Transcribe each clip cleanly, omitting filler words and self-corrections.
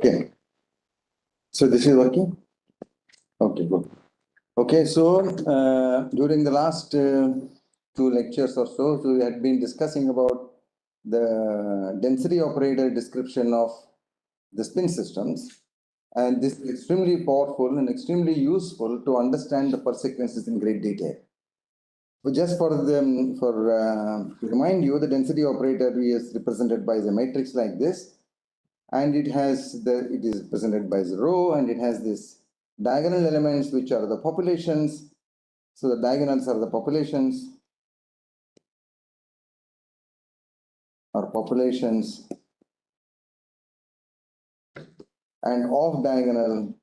Okay. So this is working? Okay, good. Okay, so during the last two lectures or so, we had been discussing about the density operator description of the spin systems. And this is extremely powerful and extremely useful to understand the Purse sequences in great detail. So just to remind you, the density operator is represented by the matrix like this, and it is presented by the row, and it has this diagonal elements which are the populations. So the diagonals are the populations and off diagonal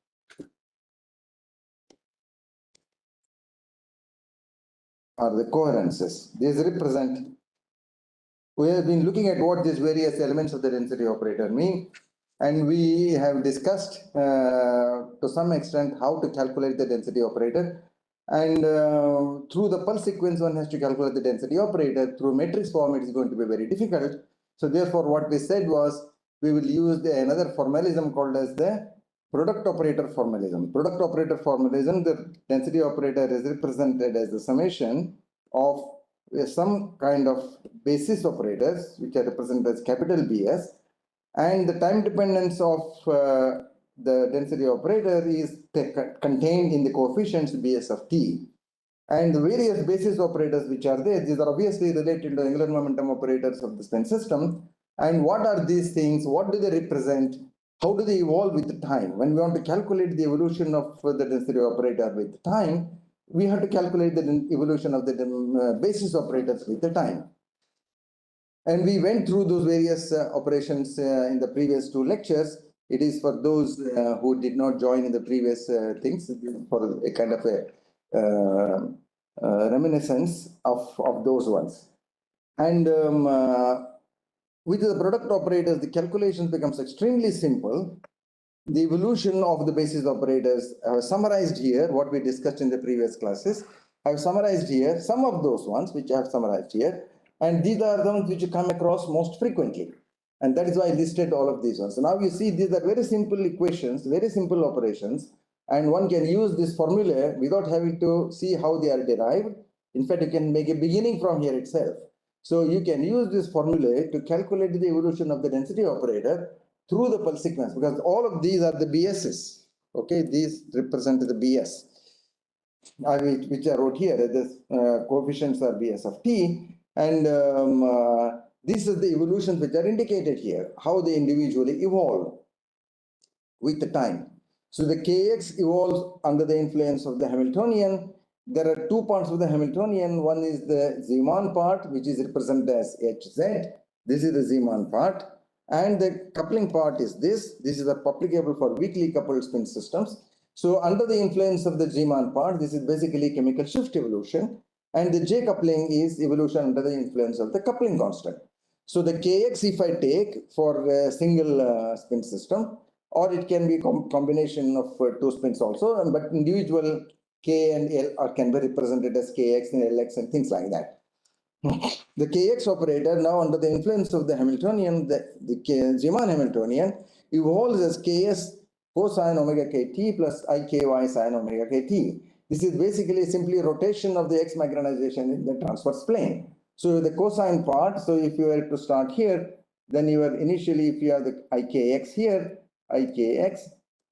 are the coherences. These represent, we have been looking at what these various elements of the density operator mean, and we have discussed to some extent how to calculate the density operator. And through the pulse sequence, one has to calculate the density operator. Through matrix form, it is going to be very difficult. So therefore, what we said was we will use another formalism called as the product operator formalism. Product operator formalism, the density operator is represented as the summation of some kind of basis operators, which are represented as capital Bs, and the time dependence of the density operator is contained in the coefficients Bs of t. And the various basis operators which are there, these are obviously related to angular momentum operators of the spin system. And what are these things? What do they represent? How do they evolve with time? When we want to calculate the evolution of the density operator with time, we have to calculate the evolution of the basis operators with the time. And we went through those various operations in the previous two lectures. It is for those who did not join in the previous things, for a kind of a reminiscence of those ones. And with the product operators, the calculations becomes extremely simple. The evolution of the basis operators I have summarized here, what we discussed in the previous classes. I have summarized here some of those ones which I have summarized here. And these are the ones which you come across most frequently. And that is why I listed all of these ones. So now you see these are very simple equations, very simple operations. And one can use this formula without having to see how they are derived. In fact, you can make a beginning from here itself. So you can use this formula to calculate the evolution of the density operator through the pulse sequence, because all of these are the BS's. Okay, these represent the BS, which I wrote here. The coefficients are BS of t, and this is the evolutions which are indicated here, how they individually evolve with the time. So the Kx evolves under the influence of the Hamiltonian. There are two parts of the Hamiltonian. One is the Zeeman part, which is represented as Hz. This is the Zeeman part. And the coupling part is this. This is applicable for weakly coupled spin systems. So under the influence of the Zeeman part, this is basically chemical shift evolution. And the J coupling is evolution under the influence of the coupling constant. So the Kx, if I take for a single spin system, or it can be a combination of two spins also, but individual K and L can be represented as Kx and Lx and things like that. The Kx operator, now under the influence of the Hamiltonian, the Zeeman Hamiltonian, evolves as Ks cosine omega kt plus Iky sine omega kt. This is basically simply rotation of the X magnetization in the transverse plane. So the cosine part, so if you were to start here, then you are initially, if you have the Ikx here, Ikx,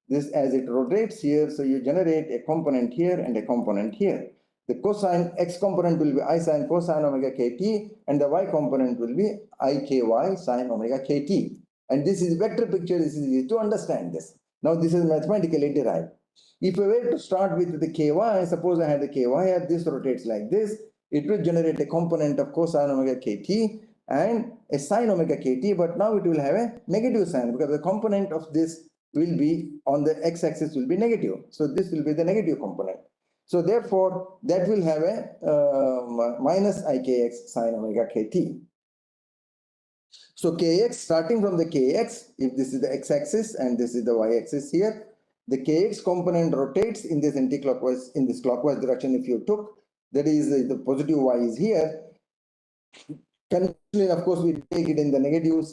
this as it rotates here, so you generate a component here and a component here. The cosine X component will be I sine cosine omega kt, and the Y component will be Iky sine omega kt. And this is vector picture, this is easy to understand this. Now this is mathematically derived. If I were to start with the Ky, suppose I had the Ky here, this rotates like this, it will generate a component of cosine omega kt and a sine omega kt, but now it will have a negative sign because the component of this will be on the x-axis will be negative. So this will be the negative component. So therefore, that will have a minus Ikx sine omega kt. So Kx, starting from the Kx, if this is the x-axis and this is the y-axis here, the Kx component rotates in this anti-clockwise, in this clockwise direction if you took, that is the positive y is here. Conventionally, of course, we take it in the negative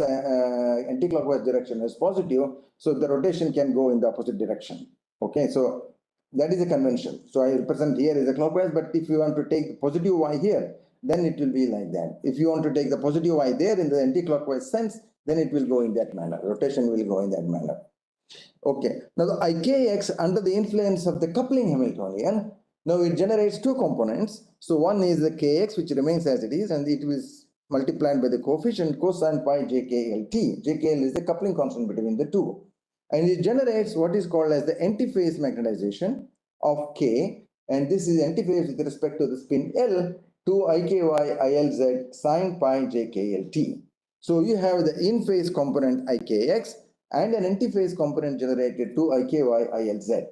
anti-clockwise direction as positive, so the rotation can go in the opposite direction. Okay, so that is a convention. So I represent here as a clockwise, but if you want to take the positive y here, then it will be like that. If you want to take the positive y there in the anti-clockwise sense, then it will go in that manner. Rotation will go in that manner. Okay, now the IKX under the influence of the coupling Hamiltonian, now it generates two components. So one is the Kx, which remains as it is, and it is multiplied by the coefficient cosine pi JKLT. JKL is the coupling constant between the two. And it generates what is called as the antiphase magnetization of K, and this is antiphase with respect to the spin L to IKY ILZ sine pi JKLT. So you have the in-phase component IKX and an antiphase component generated to IKY ILZ.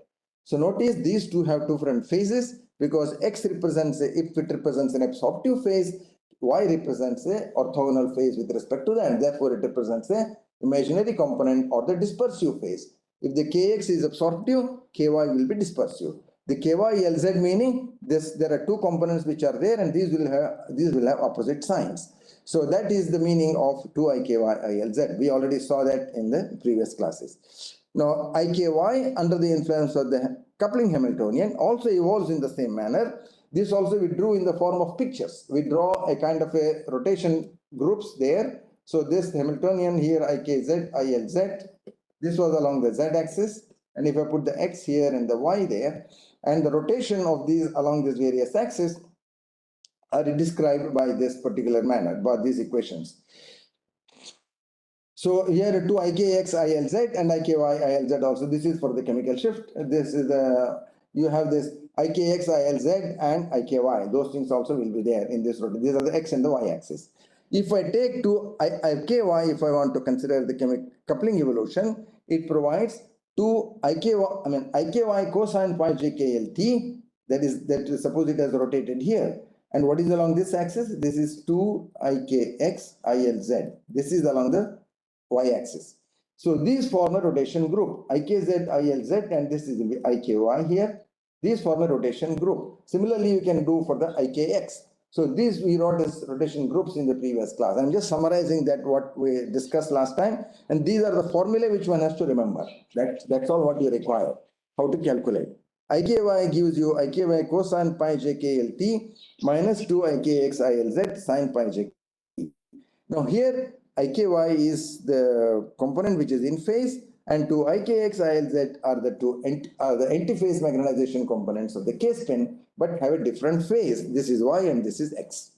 So notice these two have different phases because X represents, if it represents an absorptive phase, Y represents a orthogonal phase with respect to that, and therefore it represents a imaginary component or the dispersive phase. If the Kx is absorptive, Ky will be dispersive. The Ky Lz meaning there are two components which are there, and these will have opposite signs. So that is the meaning of 2IKY ILZ. We already saw that in the previous classes. Now IKY under the influence of the coupling Hamiltonian also evolves in the same manner. This also we drew in the form of pictures. We draw a kind of a rotation groups there. So this Hamiltonian here IKZ ILZ, this was along the z-axis, and if I put the x here and the y there, and the rotation of these along these various axes are described by this particular manner, by these equations. So here 2IKX ILZ and IKY ILZ also. This is for the chemical shift. This is you have this IKX ILZ and IKY. Those things also will be there in this rotation. These are the x and the y axis. If I take to IKY, if I want to consider the coupling evolution, it provides 2 IKY cosine pi JKLT. That is suppose it has rotated here. And what is along this axis? This is 2 IKX ILZ. This is along the y-axis. So these form a rotation group, IKZ ILZ, and this is the IKY here. These form a rotation group. Similarly, you can do for the IKX. So these we wrote as rotation groups in the previous class. I'm just summarizing that what we discussed last time, and these are the formulae which one has to remember. That's all what you require. How to calculate. IKY gives you IKY cosine pi JKLT minus 2 IKX ILZ sine pi JKLT. Now here IKY is the component which is in phase, and 2 IKX ILZ are the antiphase magnetization components of the K spin, but have a different phase. This is Y and this is X.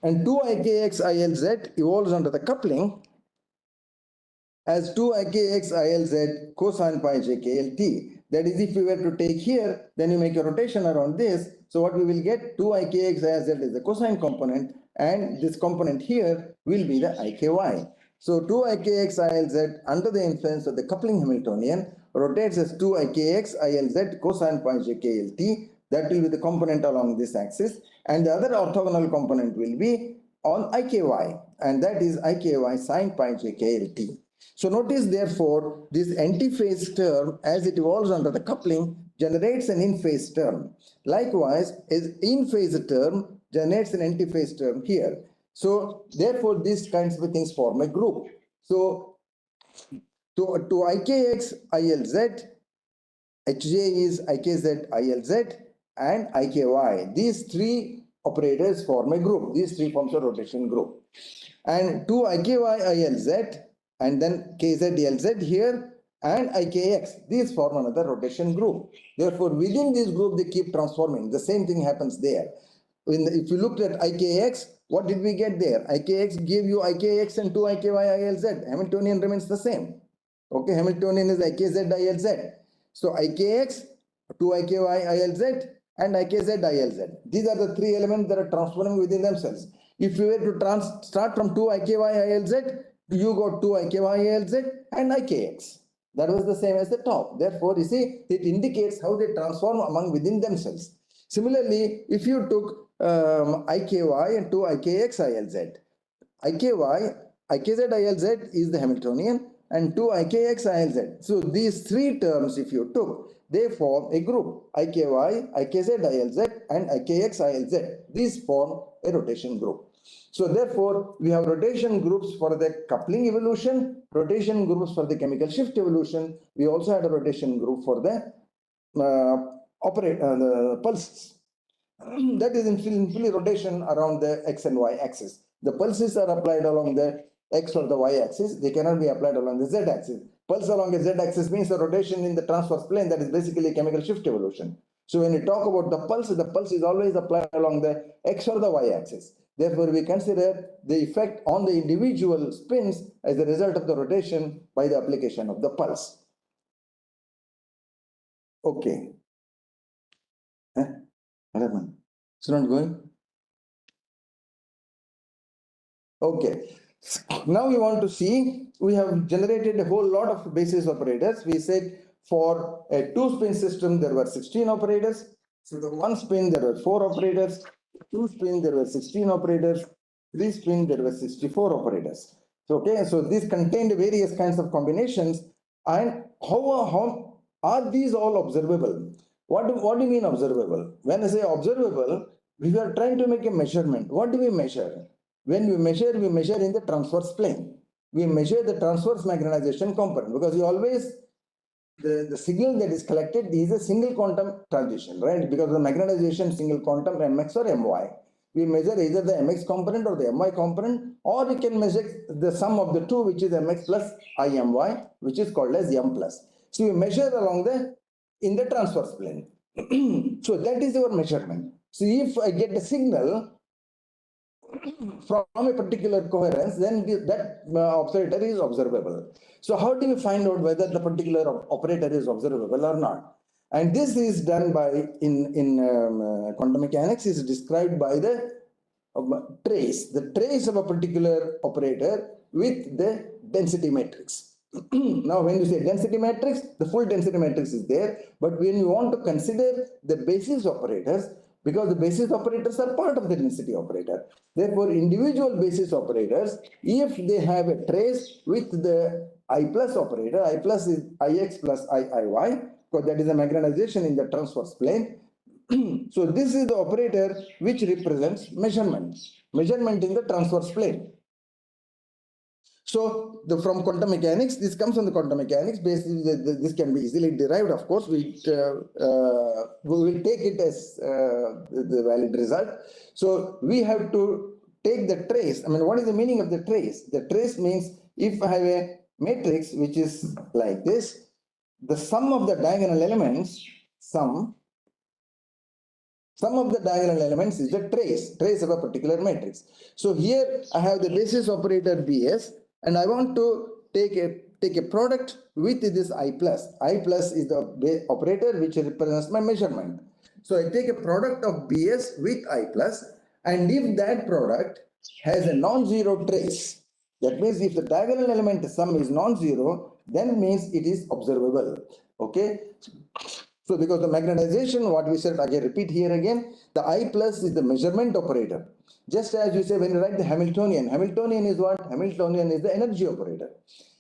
And 2 IKX ILZ evolves under the coupling as 2 IKX ILZ cosine pi JKLT. That is, if we were to take here, then you make a rotation around this. So what we will get, 2 IKX ILZ is the cosine component, and this component here will be the IKY. So 2 IKX ILZ under the influence of the coupling Hamiltonian rotates as 2 IKX ILZ cosine pi JKLT. That will be the component along this axis, and the other orthogonal component will be on IKY, and that is IKY sine pi JKLT. So notice therefore this antiphase term as it evolves under the coupling generates an in-phase term. Likewise, is in-phase term generates an antiphase term here. So therefore these kinds of things form a group. So to IKX ILZ, HJ is IKZ ILZ and IKY. These three operators form a group. These three forms a rotation group. And to IKY ILZ and then KZ LZ here and IKX, these form another rotation group. Therefore, within this group, they keep transforming. The same thing happens there. If you looked at IKX, what did we get there? IKX gave you IKX and 2 IKY ILZ. Hamiltonian remains the same. Okay, Hamiltonian is IKZ ILZ. So IKX, 2 IKY ILZ and IKZ ILZ. These are the three elements that are transforming within themselves. If you were to start from 2 IKY ILZ, you got 2 IKY ILZ and IKX. That was the same as the top. Therefore, you see, it indicates how they transform among within themselves. Similarly, if you took IKY and 2 IKX ILZ, IKY, IKZ ILZ is the Hamiltonian and 2 IKX ILZ. So these three terms, if you took, they form a group, IKY, IKZ ILZ and IKX ILZ. These form a rotation group. So therefore, we have rotation groups for the coupling evolution, rotation groups for the chemical shift evolution. We also had a rotation group for the the pulses. That is in fully rotation around the x and y axis. The pulses are applied along the x or the y axis. They cannot be applied along the z axis. Pulse along the z axis means a rotation in the transverse plane. That is basically chemical shift evolution. So when you talk about the pulse is always applied along the x or the y axis. Therefore, we consider the effect on the individual spins as a result of the rotation by the application of the pulse. Okay. What happened? It's not going? Okay. Now we want to see, we have generated a whole lot of basis operators. We said for a two-spin system, there were 16 operators. So the one spin, there were 4 operators. Two spin, there were 16 operators. Three spin, there were 64 operators. So, okay, so these contained various kinds of combinations. And how are these all observable? What do you mean observable? When I say observable, we are trying to make a measurement. What do we measure? When we measure in the transverse plane. We measure the transverse magnetization component because you always, the signal that is collected is a single quantum transition, right? Because the magnetization single quantum mx or my. We measure either the mx component or the my component, or we can measure the sum of the two, which is mx plus my, which is called as m plus. So we measure along in the transverse plane. So that is our measurement. So if I get a signal from a particular coherence, then that operator is observable. So how do you find out whether the particular operator is observable or not? And this is done by, in quantum mechanics, is described by the trace of a particular operator with the density matrix. Now, when you say density matrix, the full density matrix is there. But when you want to consider the basis operators, because the basis operators are part of the density operator. Therefore, individual basis operators, if they have a trace with the I plus operator, I plus is Ix plus Iiy, because that is a magnetization in the transverse plane. So this is the operator which represents measurement in the transverse plane. So from quantum mechanics, this comes from the quantum mechanics. Basically, this can be easily derived. Of course, we will take it as the valid result. So we have to take the trace. I mean, what is the meaning of the trace? The trace means if I have a matrix which is like this, the sum of the diagonal elements, sum of the diagonal elements is the trace of a particular matrix. So here I have the basis operator Bs, and I want to take a product with this I plus. I plus is the operator which represents my measurement. So I take a product of Bs with I plus, and if that product has a non-zero trace, that means if the diagonal element sum is non-zero, then means it is observable. Okay. So because the magnetization, what we said, again repeat here again, the I plus is the measurement operator. Just as you say when you write the Hamiltonian, Hamiltonian is what? Hamiltonian is the energy operator.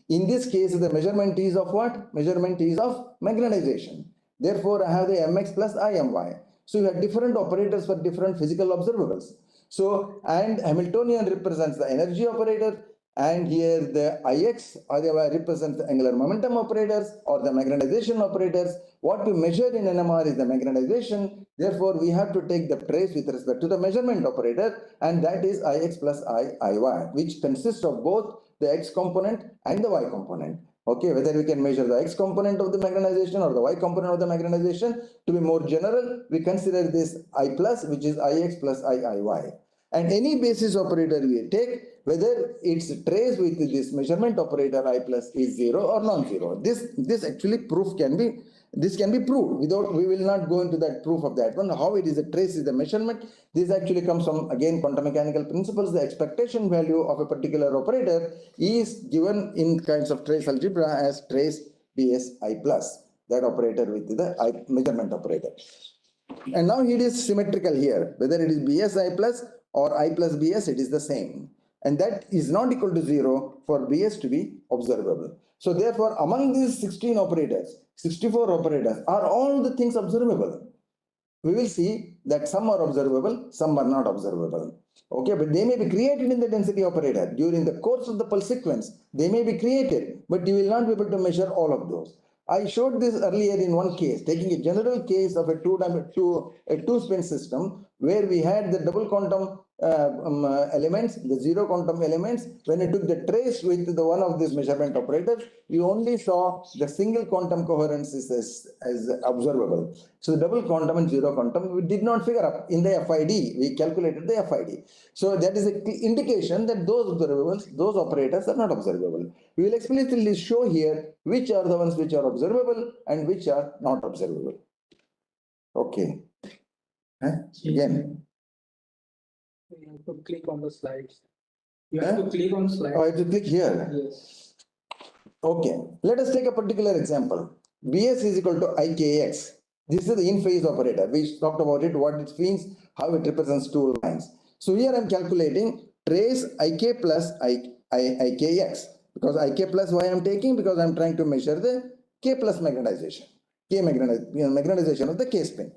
In this case, the measurement is of what? Measurement is of magnetization. Therefore, I have the mx plus Imy. So you have different operators for different physical observables. So, and Hamiltonian represents the energy operator, and here the Ix represents the angular momentum operators or the magnetization operators. What we measure in NMR is the magnetization. Therefore, we have to take the trace with respect to the measurement operator, and that is Ix plus Iy, which consists of both the X component and the Y component. Okay, whether we can measure the X component of the magnetization or the Y component of the magnetization. To be more general, we consider this I plus, which is Ix plus Iiy. And any basis operator we take, whether it's traced with this measurement operator I plus is 0 or non-zero. This actually can be proved. We will not go into that proof of that one. How it is a trace is the measurement. This actually comes from, again, quantum mechanical principles. The expectation value of a particular operator is given in kinds of trace algebra as trace Bs I plus, that operator with the measurement operator. And now it is symmetrical here. Whether it is Bs I plus or I plus Bs, it is the same. And that is not equal to 0 for Bs to be observable. So therefore, among these 16 operators, 64 operators, are all the things observable? we will see that some are observable, some are not observable. Okay, but they may be created in the density operator during the course of the pulse sequence. They may be created, but you will not be able to measure all of those. I showed this earlier in one case, taking a general case of a two-spin system where we had the double quantum elements, the zero quantum elements. When you took the trace with the one of these measurement operators, you only saw the single quantum coherence as observable. So the double quantum and zero quantum we did not figure up in the FID. We calculated the FID. So that is an indication that those observables, those operators are not observable. We will explicitly show here which are the ones which are observable and which are not observable. Okay. Again. You have to click on the slides. You have to click on slides. Oh, I have to click here. Yes. Okay. Let us take a particular example. Bs is equal to Ikx. This is the in-phase operator. We talked about it, what it means, how it represents two lines. So here I am calculating trace Ik plus Ikx. Because Ik plus why I am taking? Because I am trying to measure the K plus magnetization. Magnetization of the K spin.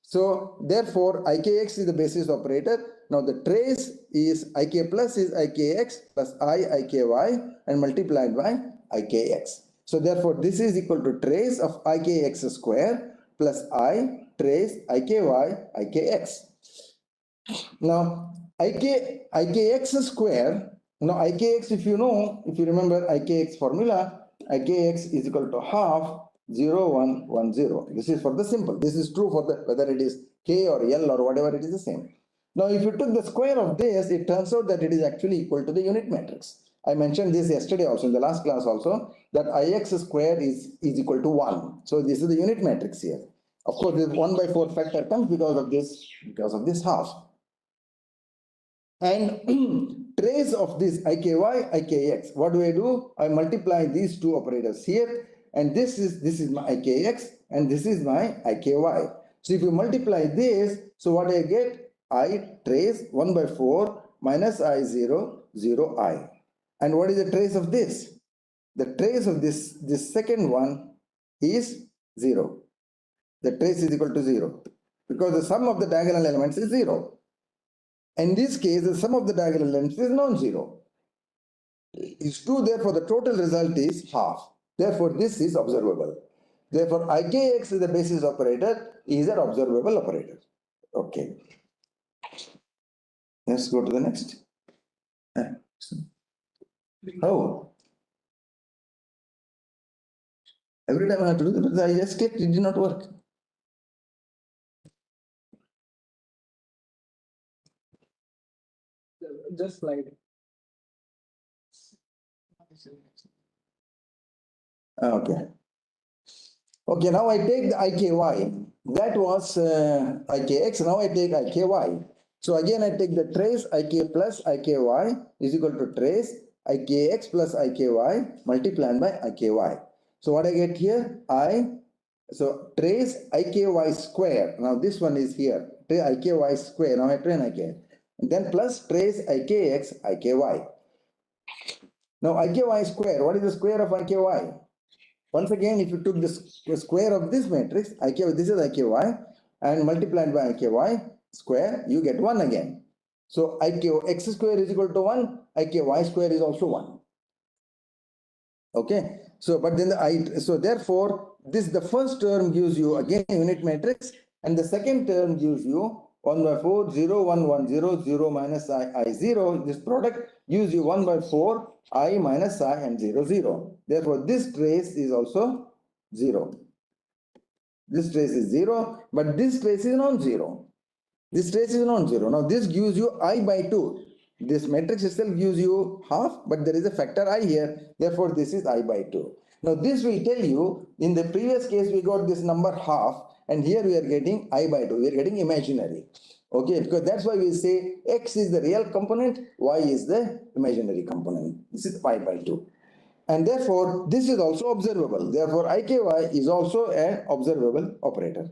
So therefore Ikx is the basis operator. Now the trace is Ik plus is Ikx plus Iky and multiplied by Ikx. So therefore this is equal to trace of Ikx square plus I trace Iky Ikx. Now Ikx square, now Ikx, if you know, if you remember Ikx formula, Ikx is equal to half 0, 1, 1, 0. This is for the simple. This is true for the whether it is K or L or whatever, it is the same. Now if you took the square of this, it turns out that it is actually equal to the unit matrix. I mentioned this yesterday also in the last class also, that Ix square is equal to 1. So this is the unit matrix here. Of course, this 1 by 4 factor comes because of this half. And trace of this Iky, Ikx, what do? I multiply these two operators here, and this is my Ikx and this is my Iky. So if you multiply this, so what I get? I trace 1 by 4 minus I0, 0 I. And what is the trace of this? The trace of this second one is 0. The trace is equal to 0 because the sum of the diagonal elements is 0. In this case, the sum of the diagonal elements is non-zero. It's 2, therefore the total result is half. Therefore, this is observable. Therefore, Ikx is the basis operator, is an observable operator. Okay. Let's go to the next. Oh. Every time I have to do that, because I just clicked, it did not work. Just slide. Okay. Okay, now I take the Iky. That was Ikx. Now I take Iky. So again, I take the trace Ik plus Iky is equal to trace Ikx plus Iky multiplied by Iky. So what I get here? So trace Iky square. Now this one is here. Trace Iky square. Now I train Iky. And then plus trace Ikx Iky. Now Iky square. What is the square of Iky? Once again, if you took the square of this matrix, this is Iky, and multiplied by Iky square, you get 1 again. So X square is equal to 1, Iky square is also 1. Okay. So, but then so therefore, the first term gives you again unit matrix, and the second term gives you 1 by 4, 0, 1, 1, 0, 0 minus I 0. This product gives you 1 by 4, I minus I and 0, 0. Therefore, this trace is also 0. This trace is 0, but this trace is non-zero. This trace is non-zero. Now, this gives you I by 2. This matrix itself gives you half, but there is a factor I here. Therefore, this is I by 2. Now, this will tell you, in the previous case, we got this number half, and here we are getting I by 2. We are getting imaginary. Okay, because that's why we say X is the real component, Y is the imaginary component. This is I by 2. And therefore, this is also observable. Therefore, Iky is also an observable operator.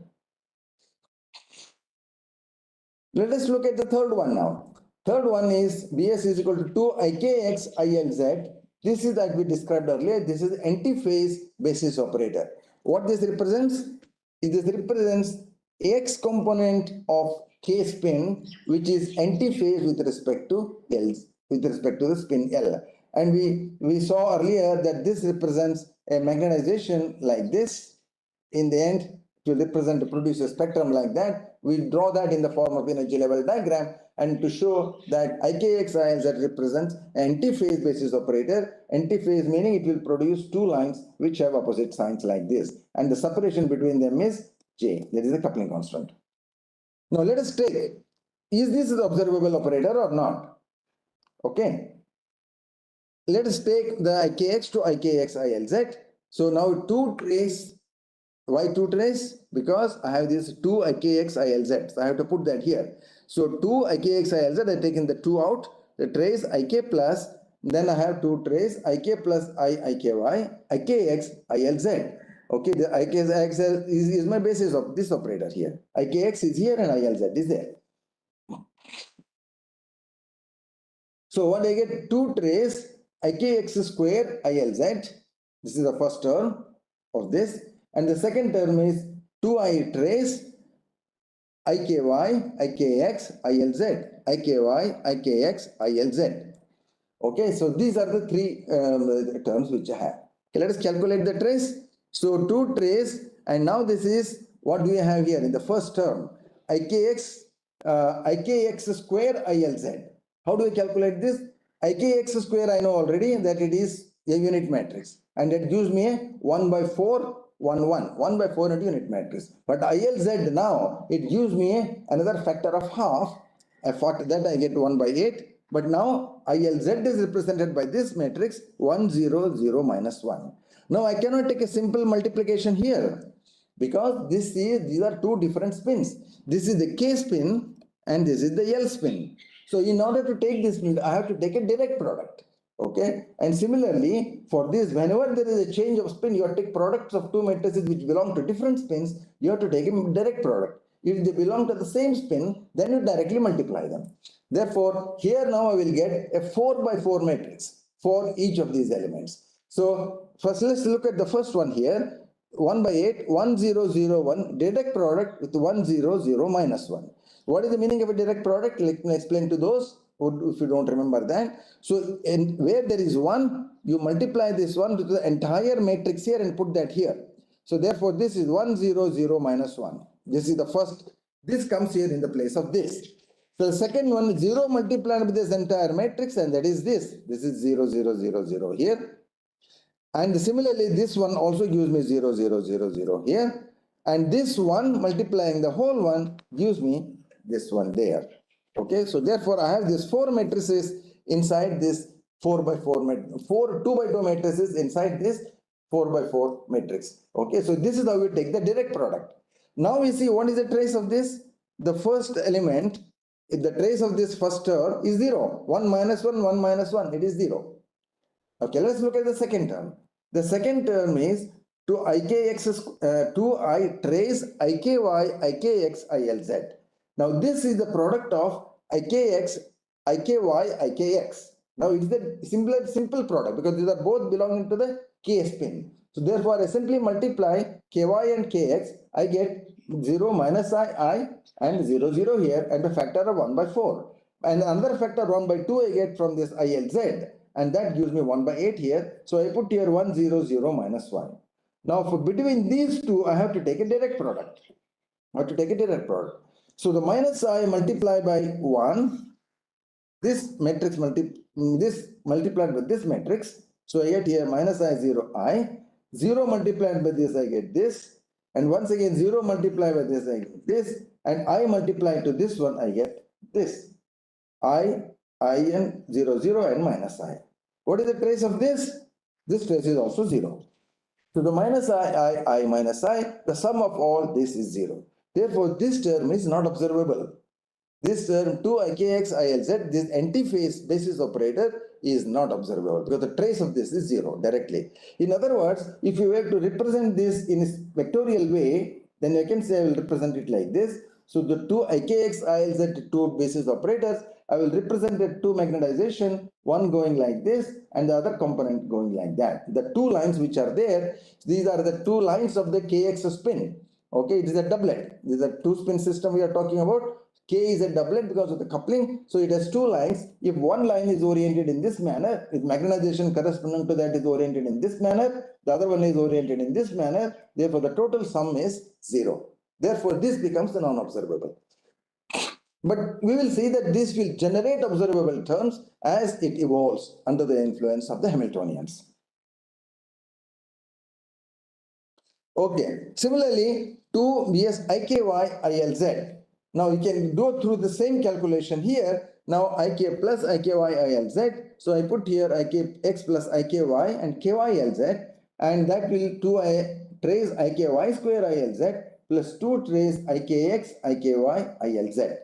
Let us look at the third one now. Third one is Bs is equal to 2 Ikx Ilz. This is that we described earlier. This is antiphase basis operator. What this represents? This represents X component of K spin, which is antiphase with respect to L, with respect to the spin L. And we saw earlier that this represents a magnetization like this. In the end, to represent to produce a spectrum like that, we draw that in the form of energy level diagram, and to show that IKX-ILZ represents antiphase basis operator. Antiphase meaning it will produce two lines which have opposite signs like this, and the separation between them is J. That is the coupling constant. Now let us take, is this the observable operator or not? Okay. Let us take the IKX to IKX-ILZ. So now two trace. Why two trace? Because I have this 2 IKX-ILZ. So I have to put that here. So 2 IKX-ILZ, I taken the 2 out, the trace IK plus, then I have 2 trace IK plus IKY, IKX-ILZ. Okay, the IKX is my basis of this operator here. IKX is here and ILZ is there. So what I get? 2 trace IKX square ILZ. This is the first term of this. And the second term is 2I trace IKY, IKX, ILZ, IKY, IKX, ILZ. Okay, so these are the three terms which I have. Okay, let us calculate the trace. So 2 trace, and now this is what we have here in the first term, IKX, IKX square ILZ. How do I calculate this? IKX square I know already that it is a unit matrix, and it gives me a 1 by 4 1 by 4 into unit matrix. But ILZ now it gives me another factor of half. I thought that I get 1 by 8. But now ILZ is represented by this matrix 1 0 0 minus 1. Now I cannot take a simple multiplication here, because these are two different spins. This is the K spin and this is the L spin. So in order to take this, I have to take a direct product. Okay, and similarly for this, whenever there is a change of spin, you have to take products of two matrices which belong to different spins. You have to take a direct product. If they belong to the same spin, then you directly multiply them. Therefore, here now I will get a 4 by 4 matrix for each of these elements. So first let's look at the first one here. 1 by 8, 1 0 0 1, direct product with 1 0 0 minus 1. What is the meaning of a direct product? Let me explain to those if you don't remember that. So where there is 1, you multiply this 1 to the entire matrix here and put that here. So therefore this is 1 0 0 minus 1. This is the first. This comes here in the place of this. So the second one, 0 multiplied with this entire matrix, and that is this. This is 0 0 0 0 here. And similarly this one also gives me 0 0 0 0 here. And this one multiplying the whole one gives me this one there. Okay, so therefore I have these 4 matrices inside this 4 by 4 2 by 2 matrices inside this 4 by 4 matrix. Okay, so this is how we take the direct product. Now we see what is the trace of this. The first element, if the trace of this first term is 0, 1 minus 1, 1 minus 1, it is 0. Okay, let's look at the second term. The second term is 2I trace IKY, IKX, ILZ. Now this is the product of IKX, IKY, IKX. Now it is the simple product because these are both belonging to the K spin. So therefore I simply multiply KY and KX. I get 0 minus I and 0 0 here, and a factor of 1 by 4. And another factor 1 by 2 I get from this ILZ, and that gives me 1 by 8 here. So I put here 1 0 0 minus 1. Now for between these two I have to take a direct product. So the minus I multiply by 1, this matrix multiplied with this matrix. So I get here minus I 0 I, 0 multiplied by this I get this, and once again 0 multiplied by this I get this, and I multiply to this one I get this. I and 0 0 and minus I. What is the trace of this? This trace is also 0. So the minus I minus I, the sum of all this is 0. Therefore, this term is not observable. This term 2 IKX ILZ, this antiphase basis operator is not observable because the trace of this is 0 directly. In other words, if you were to represent this in a vectorial way, then I can say I will represent it like this. So the 2 IKX ILZ two basis operators, I will represent the two magnetization, one going like this and the other component going like that. The two lines which are there, these are the two lines of the KX spin. Okay, it is a doublet. This is a two-spin system we are talking about. K is a doublet because of the coupling. So it has two lines. If one line is oriented in this manner, with magnetization corresponding to that is oriented in this manner, the other one is oriented in this manner. Therefore, the total sum is 0. Therefore, this becomes the non-observable. But we will see that this will generate observable terms as it evolves under the influence of the Hamiltonians. Okay, similarly to Vs IKY ILZ. Now you can go through the same calculation here. Now IK plus IKY ILZ. So I put here IKX plus IKY and KYLZ, and that will 2 trace IKY square ILZ plus 2 trace IKX IKY ILZ.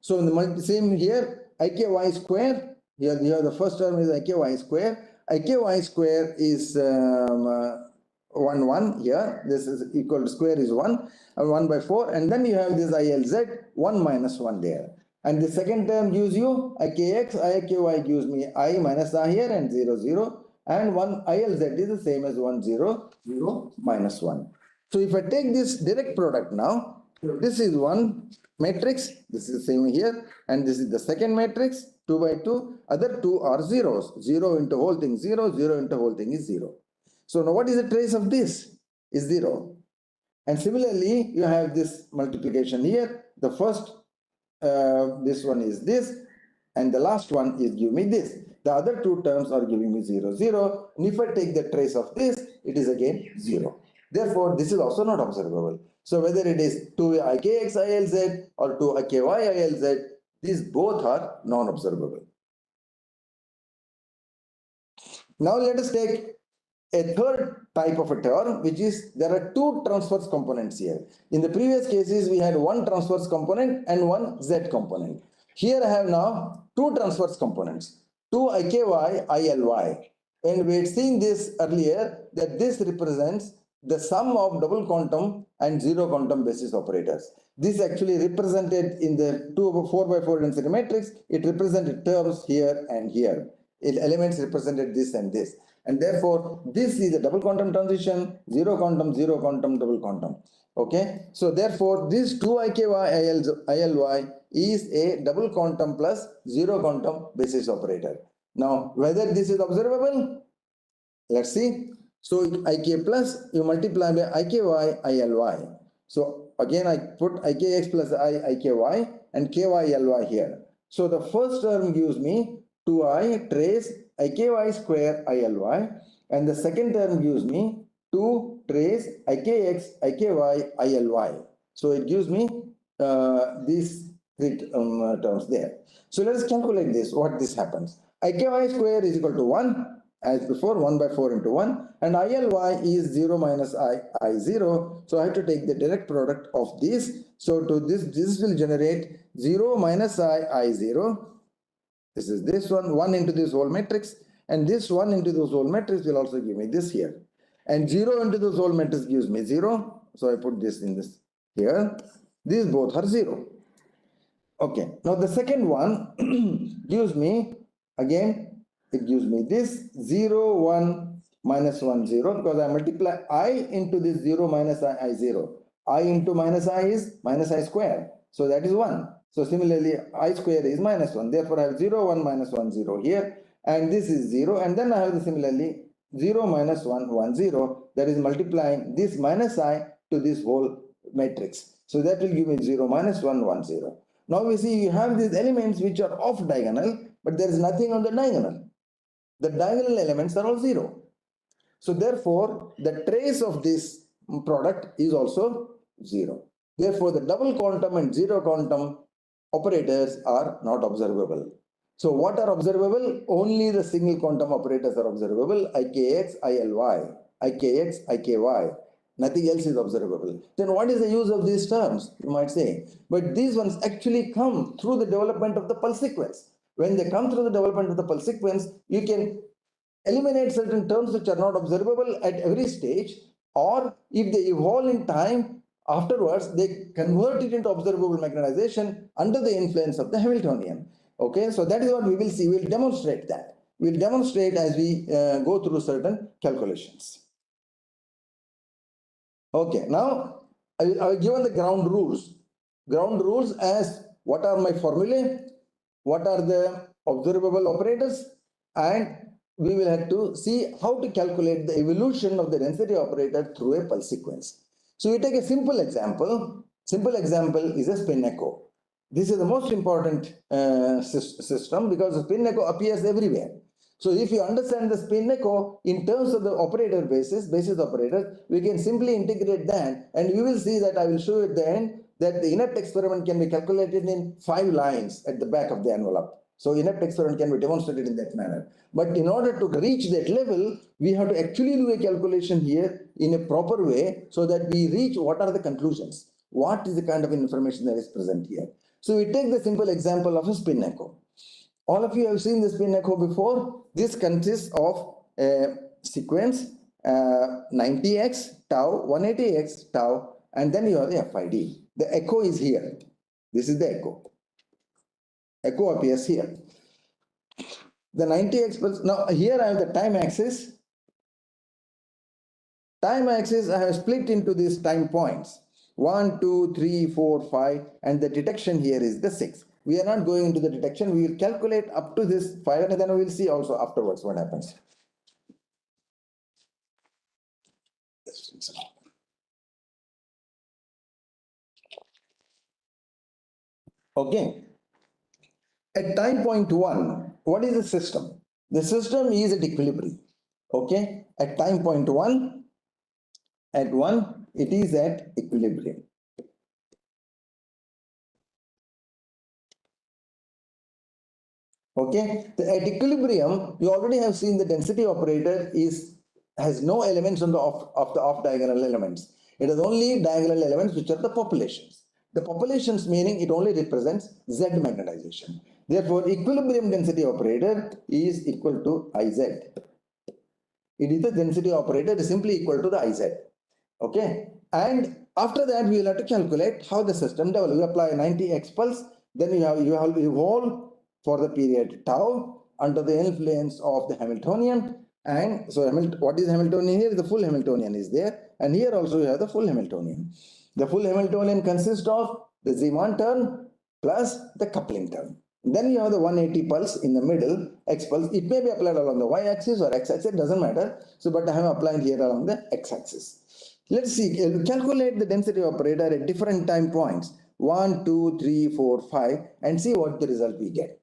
So in the same here, IKY square, here the first term is IKY square. IKY square is 1 here, this is equal to square is 1 and 1 by 4, and then you have this ILZ 1 minus 1 there, and the second term gives you IKX, IKY gives me I minus I here and 0 0, and 1 ILZ is the same as 1 0 0 minus 1. So if I take this direct product now, this is one matrix, this is the same here, and this is the second matrix 2 by 2, other two are zeros, 0 into whole thing 0, 0 into whole thing is 0. So now what is the trace of this? Is 0. And similarly, you have this multiplication here. The first, this one is this, and the last one is give me this. The other two terms are giving me 0, 0. And if I take the trace of this, it is again 0. Therefore, this is also not observable. So whether it is 2 IKX ILZ or 2 IKY ILZ, these both are non-observable. Now let us take a third type of a term, which is there are two transverse components here. In the previous cases, we had one transverse component and one Z component. Here I have now two transverse components, 2 IKY ILY. And we had seen this earlier, that this represents the sum of double quantum and zero quantum basis operators. This actually represented in the 4 by 4 density matrix, it represented terms here and here. Elements represented this and this. And therefore, this is a double quantum transition, zero quantum, double quantum. Okay. So therefore, this 2 IKY ILY is a double quantum plus zero quantum basis operator. Now, whether this is observable, let's see. So IK plus, you multiply by IKY ILY. So again, I put IKX plus IKY and KYLY here. So the first term gives me 2I trace IKY square ILY, and the second term gives me 2 trace IKX IKY ILY. So it gives me these three terms there. So let us calculate this, what this happens. IKY square is equal to 1 as before, 1 by 4 into 1, and ILY is 0 minus I0. So I have to take the direct product of this. So to this will generate 0 minus I0. This is this one into this whole matrix, and this 1 into this whole matrix will also give me this here. And 0 into this whole matrix gives me 0. So I put this in this here. These both are 0. Okay. Now the second one gives me, again, it gives me this 0, 1, minus 1, 0, because I multiply I into this 0 minus I0. I into minus I is minus I square. So that is 1. So similarly, I square is minus 1. Therefore, I have 0, 1, minus 1, 0 here. And this is 0. And then I have the similarly 0, minus 1, 1, 0. That is multiplying this minus I to this whole matrix. So that will give me 0, minus 1, 1, 0. Now we see you have these elements which are off diagonal, but there is nothing on the diagonal. The diagonal elements are all 0. So therefore, the trace of this product is also 0. Therefore, the double quantum and zero quantum operators are not observable. So what are observable? Only the single quantum operators are observable, IKX, ILY, IKX, IKY. Nothing else is observable. Then what is the use of these terms, you might say? But these ones actually come through the development of the pulse sequence. When they come through the development of the pulse sequence, you can eliminate certain terms which are not observable at every stage, or if they evolve in time, afterwards they convert it into observable magnetization under the influence of the Hamiltonian. Okay, so that is what we will see. We will demonstrate that. We will demonstrate as we go through certain calculations. Okay, now I given the ground rules. Ground rules as what are my formulae, what are the observable operators, and we will have to see how to calculate the evolution of the density operator through a pulse sequence. So we take a simple example. Simple example is a spin echo. This is the most important system because the spin echo appears everywhere. So if you understand the spin echo in terms of the operator basis operator, we can simply integrate that, and we will see that I will show you at the end that the inept experiment can be calculated in 5 lines at the back of the envelope. So inept experiment can be demonstrated in that manner. But in order to reach that level, we have to actually do a calculation here in a proper way so that we reach what are the conclusions. What is the kind of information that is present here? So we take the simple example of a spin echo. All of you have seen the spin echo before. This consists of a sequence 90x, tau, 180x, tau, and then you have the FID. The echo is here. This is the echo. Echo appears here. The 90x pulse. Now here I have the time axis. Time axis I have split into these time points. 1, 2, 3, 4, 5, and the detection here is the 6. We are not going into the detection. We will calculate up to this 5, and then we will see also afterwards what happens. Okay. At time point 1, what is the system? The system is at equilibrium. Okay. At time point 1, at 1, it is at equilibrium. Okay, at equilibrium, you already have seen the density operator has no elements on the off diagonal elements. It has only diagonal elements which are the populations. The populations meaning it only represents Z magnetization. Therefore, equilibrium density operator is equal to Iz. It is the density operator is simply equal to the Iz. Okay, and after that we will have to calculate how the system develops. We apply 90x pulse, then you have evolve for the period tau under the influence of the Hamiltonian. And so what is Hamiltonian here? The full Hamiltonian is there, and here also you have the full Hamiltonian. The full Hamiltonian consists of the Zeeman term plus the coupling term. Then you have the 180 pulse in the middle, x pulse. It may be applied along the y-axis or x-axis, it doesn't matter. So, but I am applying here along the x-axis. Let's see, calculate the density operator at different time points, 1, 2, 3, 4, 5, and see what the result we get.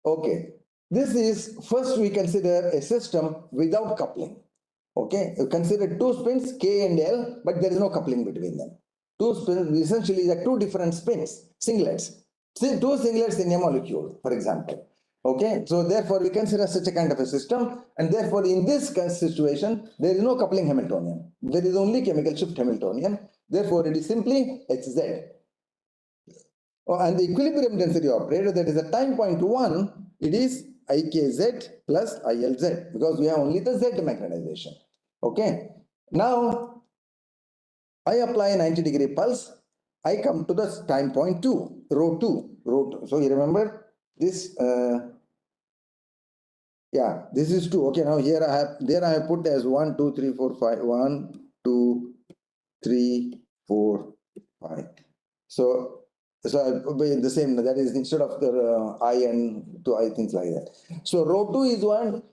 Okay, this is, first we consider a system without coupling. Okay, you consider two spins, K and L, but there is no coupling between them. Two spins, essentially the two different spins, singlets. See, two singlets in a molecule, for example. Okay, so therefore we consider such a kind of a system, and therefore in this situation, there is no coupling Hamiltonian. There is only chemical shift Hamiltonian. Therefore, it is simply Hz. And the equilibrium density operator, that is at time point 1, it is IKZ plus ILZ, because we have only the Z magnetization. Okay, now I apply a 90-degree pulse. I come to the time point 2, rho 2. So you remember this, yeah, this is 2. Okay, now here I have put as 1, 2, 3, 4, 5. 1, 2, 3, 4, 5. So the same, that is instead of the I and 2I, things like that. So rho 2 is one,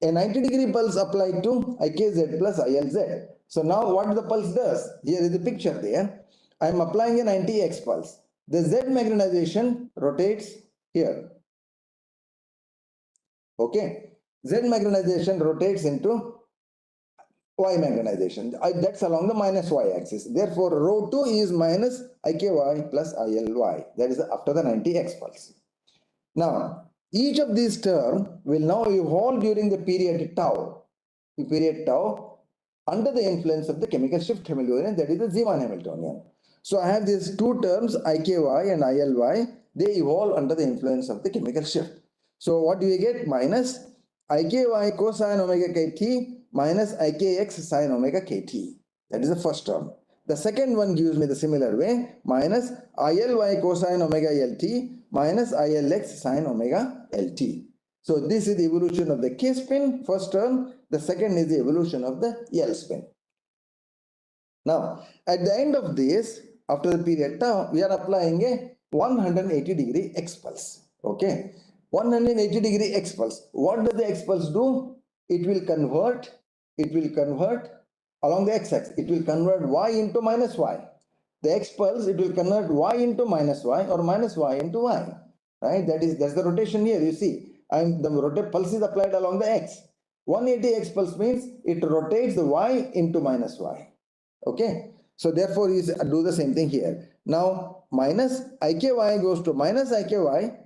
a 90-degree pulse applied to IKZ plus ILZ. So now what the pulse does, here is the picture there. I am applying a 90x pulse. The Z magnetization rotates here. Okay, Z magnetization rotates into Y magnetization. That's along the minus Y axis. Therefore, rho 2 is minus IKY plus ILY. That is after the 90x pulse. Now, each of these terms will now evolve during the period tau. The period tau under the influence of the chemical shift Hamiltonian, that is the Zeeman Hamiltonian. So I have these two terms, IKY and ILY. They evolve under the influence of the chemical shift. So what do we get? Minus IKY cosine omega kt minus IKX sine omega kt. That is the first term. The second one gives me the similar way, minus ILY cosine omega LT minus ILX sine omega LT. So this is the evolution of the K spin, first term. The second is the evolution of the L spin. Now, at the end of this, after the period tau, we are applying a 180-degree X pulse. Okay, 180-degree X pulse. What does the X pulse do? It will convert along the x-axis. It will convert y into minus y. The X pulse, it will convert y into minus y or minus y into y. Right? That's the rotation here. You see, the pulse is applied along the x. 180 X pulse means it rotates the y into minus y. Okay, so therefore you do the same thing here. Now minus IKY goes to minus IKY,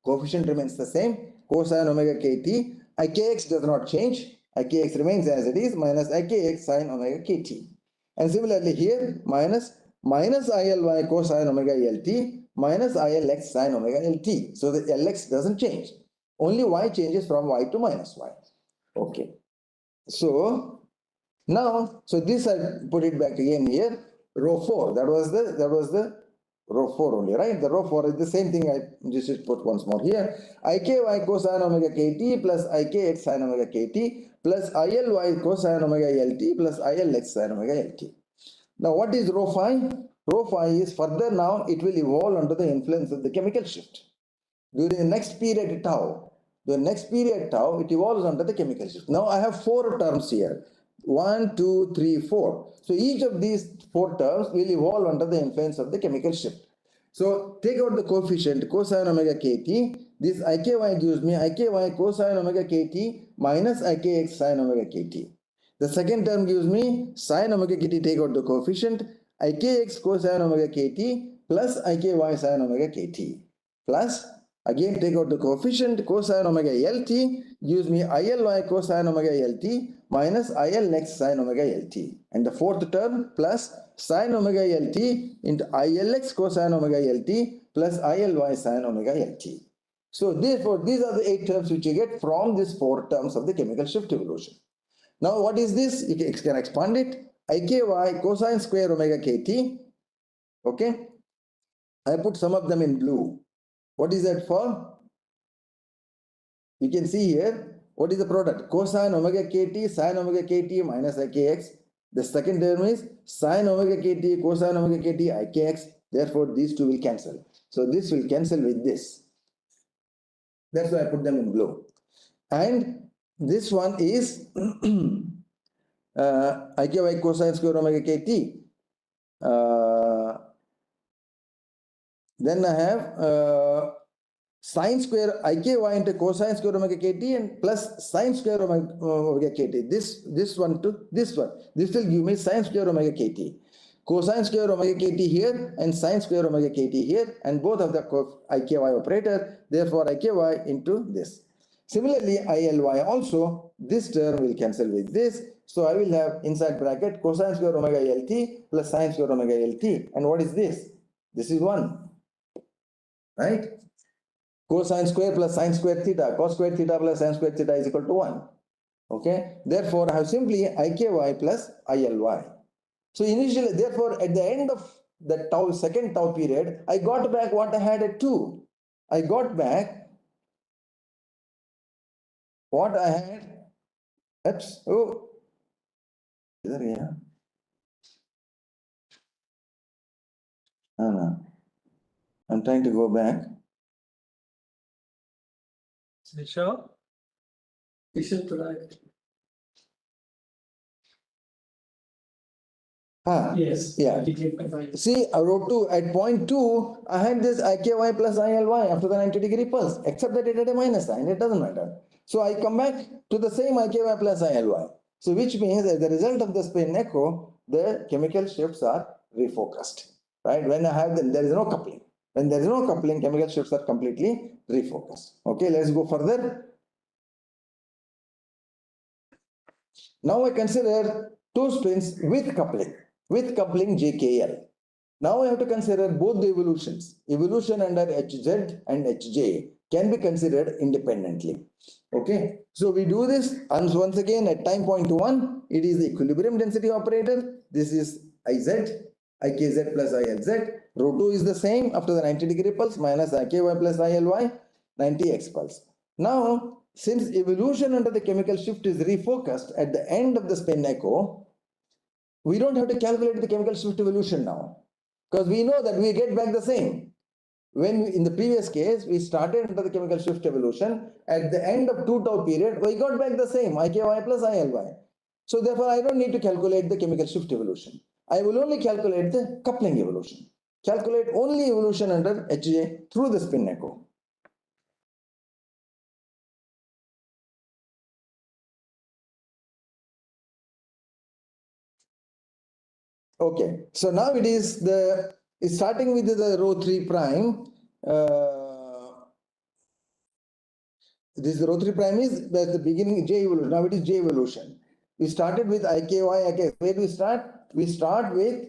coefficient remains the same, cosine omega kt, IKX does not change, IKX remains as it is, minus IKX sine omega kt. And similarly here, minus ILY cosine omega LT, minus ILX sine omega LT. So the LX doesn't change, only y changes from y to minus y. Okay, so now, so this I put it back again here, row 4, that was the row 4 only, right? The row 4 is the same thing, I just put once more here. IKY cosine omega kt plus IKX sine omega kt plus ILY cosine omega LT plus ILX sine omega LT. Now what is row 5? Row 5 is further now it will evolve under the influence of the chemical shift. During the next period tau, it evolves under the chemical shift. Now I have 4 terms here. 1, 2, 3, 4. So each of these 4 terms will evolve under the influence of the chemical shift. So take out the coefficient cosine omega kt. This IKY gives me IKY cosine omega kt minus IKX sine omega kt. The second term gives me sine omega kt, take out the coefficient, IKX cosine omega kt plus IKY sine omega kt plus, again take out the coefficient, cosine omega LT gives me ILY cosine omega LT minus ILX sine omega LT. And the fourth term plus sine omega LT into ILX cosine omega LT plus ILY sine omega LT. So therefore, these are the 8 terms which you get from these 4 terms of the chemical shift evolution. Now what is this? You can expand it. IKY cosine square omega kt. Okay. I put some of them in blue. What is that for? You can see here, what is the product? Cosine omega kt, sine omega kt minus IKX. The second term is sine omega kt, cosine omega kt, IKX. Therefore, these two will cancel. So this will cancel with this. That's why I put them in blue. And this one is IKY cosine square omega kt. Then I have sine square IKY into cosine square omega kt and plus sine square omega kt. This one to this one. This will give me sine square omega kt. Cosine square omega kt here and sine square omega kt here, and both of the IKY operator. Therefore, IKY into this. Similarly, ILY also, this term will cancel with this. So I will have inside bracket cosine square omega LT plus sine square omega LT. And what is this? This is 1. Right? Cosine square plus sine square theta, cos square theta plus sine square theta is equal to 1. Okay, therefore I have simply IKY plus ILY. So initially, therefore, at the end of the second tau period, I got back what I had at 2. I got back what I had at, oh, yeah. No. I'm trying to go back. Sure. You should try. Yes. Yeah. See, row 2 at point 2, I had this IKY plus ILY after the 90-degree pulse, except that it had a minus sign. It doesn't matter. So I come back to the same IKY plus ILY. So which means as a result of the spin echo, the chemical shifts are refocused. Right? When I have them, there is no coupling. When there is no coupling, chemical shifts are completely refocused. Okay, let's go further. Now I consider 2 spins with coupling JKL. Now I have to consider both the evolutions. Evolution under HZ and HJ can be considered independently. Okay, so we do this, and once again at time point 1, it is the equilibrium density operator. This is IZ, IKZ plus ILZ. Rho 2 is the same after the 90-degree pulse minus IKY plus ILY, 90x pulse. Now, since evolution under the chemical shift is refocused at the end of the spin echo, we don't have to calculate the chemical shift evolution now, because we know that we get back the same. When in the previous case, we started under the chemical shift evolution, at the end of 2 tau period, we got back the same, IKY plus ILY. So therefore, I don't need to calculate the chemical shift evolution. I will only calculate the coupling evolution. Calculate only evolution under HJ through the spin echo. Okay, so now it's starting with the row 3 prime. This row 3 prime is the beginning J evolution. Now it is J evolution. We started with IKY. Okay, where do we start? We start with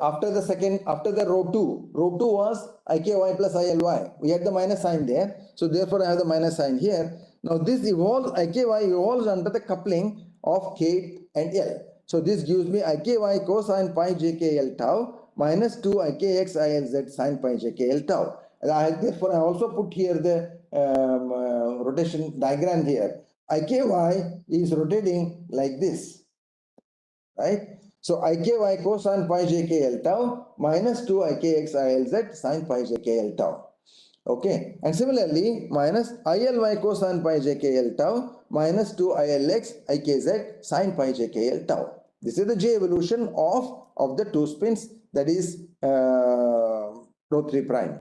after the row 2. Row 2 was IKY plus ILY. We had the minus sign there. So therefore I have the minus sign here. Now this evolves, IKY evolves under the coupling of K and L. So this gives me IKY cosine pi JKL tau minus 2 IKX ILZ sine pi JKL tau. Therefore I also put here the rotation diagram here. IKY is rotating like this, right? So IKY cosine pi JKL tau minus 2 IKX ILZ sine pi JKL tau. Okay, and similarly minus ILY cosine pi JKL tau minus 2 ILX IKZ sine pi JKL tau. This is the J evolution of the 2 spins, that is row 3 prime.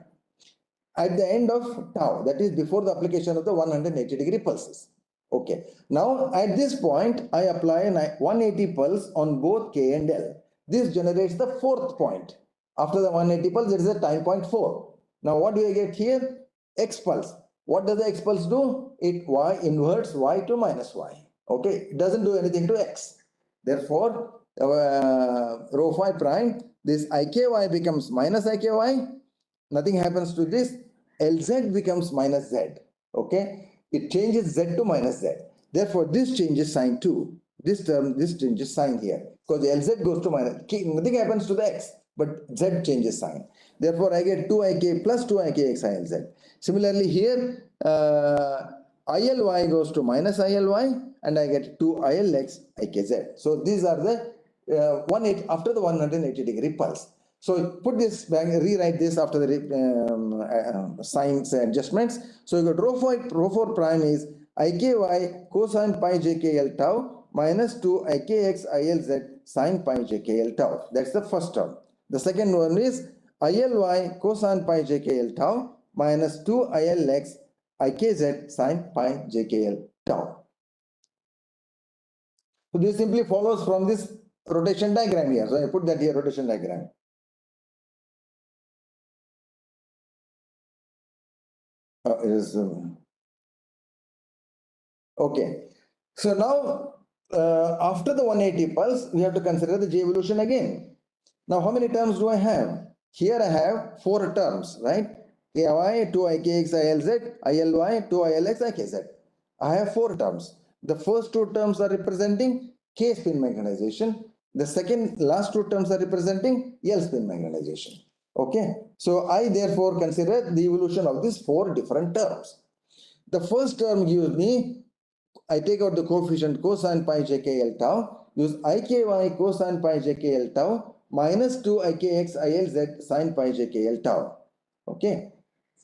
At the end of tau, that is before the application of the 180-degree pulses. Okay, now at this point, I apply a 180 pulse on both K and L. This generates the 4th point. After the 180 pulse, there is a time point 4. Now what do I get here? X pulse. What does the X pulse do? It Y inverts Y to minus Y. Okay, it doesn't do anything to X. Therefore, row 5 prime, this IKY becomes minus IKY. Nothing happens to this. LZ becomes minus Z. Okay, it changes Z to minus Z. Therefore, this changes sign too. This changes sign here, because LZ goes to minus. Nothing happens to the X, but Z changes sign. Therefore, I get 2IK plus 2IKX ILZ. Similarly, here ILY goes to minus ILY, and I get 2ILX IKZ. So these are the 180 after the 180-degree pulse. So put this back, rewrite this after the signs adjustments. So you got row 4 prime is IKY cosine pi JKL tau minus 2 IKX ILZ sine pi JKL tau. That's the first term. The second one is ILY cosine pi JKL tau minus 2 ILX IKZ sine pi JKL tau. So this simply follows from this rotation diagram here. So I put that here, rotation diagram. Okay, so now after the 180 pulse, we have to consider the J evolution again. Now, how many terms do I have? Here I have 4 terms, right? KY, 2 IKX ILZ, ILY, 2 ILX IKZ. I have 4 terms. The first 2 terms are representing K spin magnetization. The last 2 terms are representing L spin magnetization. Okay, so I therefore consider the evolution of these 4 different terms. The first term gives me, I take out the coefficient cosine pi JKL tau, use IKY cosine pi JKL tau minus 2 IKX ILZ sine pi JKL tau. Okay,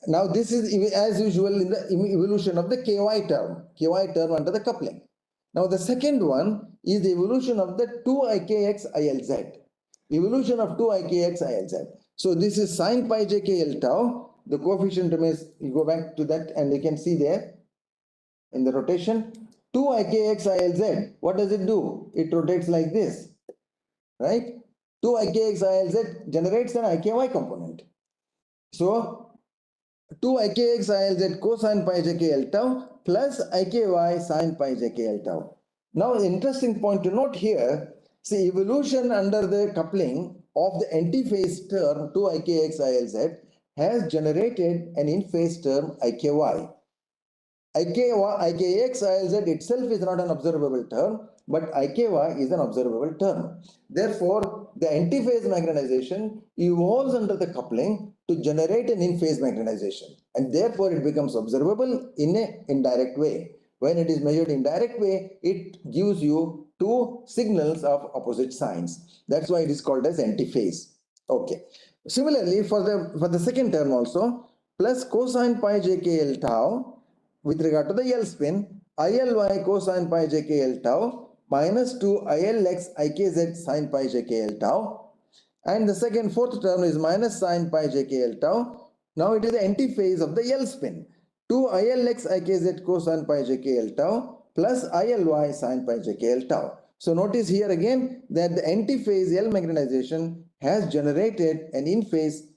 now this is as usual in the evolution of the KY term under the coupling. Now the second one is the evolution of the 2 IKX ILZ. Evolution of 2 IKX ILZ. So this is sine pi JKL tau. The coefficient remains, you go back to that and you can see there in the rotation. 2 IKX ILZ, what does it do? It rotates like this, right? 2 IKX ILZ generates an IKY component. So 2 IKX ILZ cosine pi JKL tau plus IKY sine pi JKL tau. Now, the interesting point to note here, see evolution under the coupling of the anti-phase term 2 IKX ILZ has generated an in-phase term IKY. IKX ILZ itself is not an observable term, but IKY is an observable term. Therefore, the antiphase magnetization evolves under the coupling to generate an in-phase magnetization, and therefore it becomes observable in an indirect way. When it is measured in direct way, it gives you two signals of opposite signs. That's why it is called as antiphase. Okay. Similarly, for the second term also, plus cosine pi jkl tau with regard to the L spin, ILY cosine pi jkl tau minus 2 ILX IKZ sine pi jkl tau. And the fourth term is minus sine pi jkl tau. Now it is the antiphase of the L spin. 2 ILX IKZ cosine pi jkl tau plus ILY sine pi jkl tau. So notice here again that the antiphase L magnetization has generated an in-phase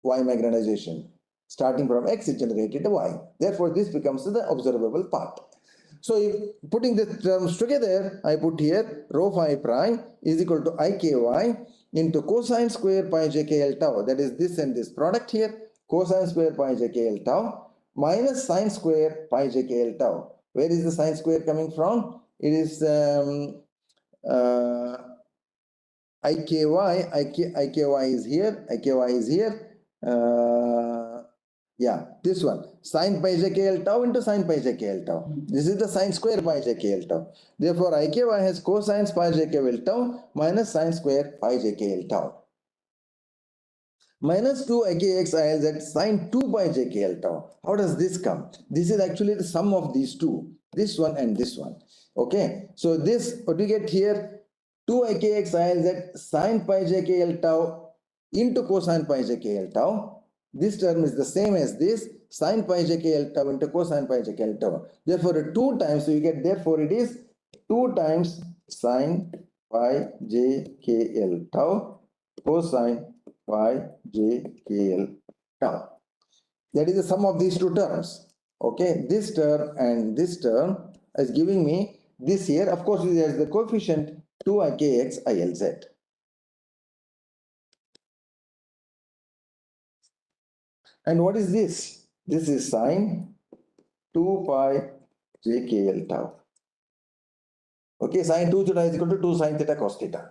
Y magnetization. Starting from X, it generated a Y. Therefore, this becomes the observable part. So if putting the terms together, I put here rho phi prime is equal to IKY into cosine square pi jkl tau. That is this and this product here. Cosine square pi jkl tau minus sine square pi jkl tau. Where is the sine square coming from? It is IKY is here. IKY is here. Yeah, this one, sine pi jkl tau into sine pi jkl tau. This is the sine square pi jkl tau. Therefore, IKY has cosine pi jkl tau minus sine square pi jkl tau. Minus 2 IKX ILZ sine 2 pi jkl tau. How does this come? This is actually the sum of these two, this one and this one. Okay, so this, what we get here, 2 IKX ILZ sine pi jkl tau into cosine pi jkl tau. This term is the same as this, sine pi jkl tau into cosine pi jkl tau. Therefore, 2 times, so you get, therefore it is 2 times sine pi jkl tau cosine pi jkl tau. That is the sum of these two terms. Okay, this term and this term is giving me this here. Of course, there is the coefficient 2 IKX ILZ. And what is this? This is sine 2 pi jkl tau. Okay, sine 2 theta is equal to 2 sine theta cos theta.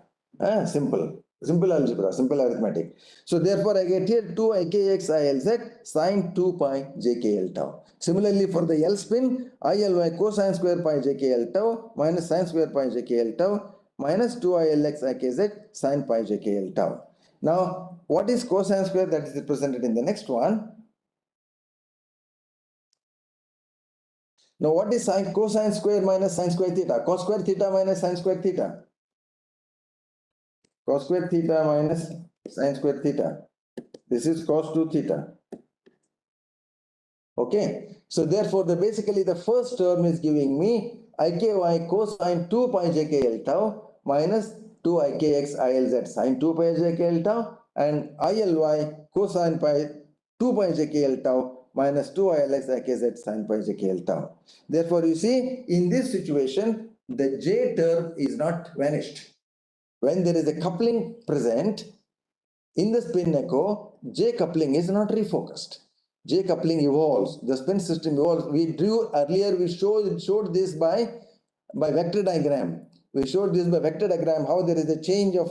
Simple algebra, simple arithmetic. So therefore, I get here 2 IKX ILZ sine 2 pi jkl tau. Similarly, for the L spin, ILY cosine square pi jkl tau minus sine square pi jkl tau minus 2 ILX IKZ sine pi jkl tau. Now, what is cosine square? That is represented in the next one. Now, what is sine cosine square minus sine square theta? Cos square theta minus sine square theta. Cos square theta minus sine square theta. This is cos 2 theta. Okay. So therefore, basically the first term is giving me IKY cosine 2 pi jkl tau minus 2 IKX ILZ sine 2 pi jkl tau and ILY cosine pi 2 pi jkl tau minus 2 ILX IKZ sine pi jkl tau. Therefore, you see, in this situation, the J term is not vanished. When there is a coupling present in the spin echo, J coupling is not refocused. J coupling evolves, the spin system evolves. We drew earlier, we showed this by vector diagram. We showed this by vector diagram, how there is a change of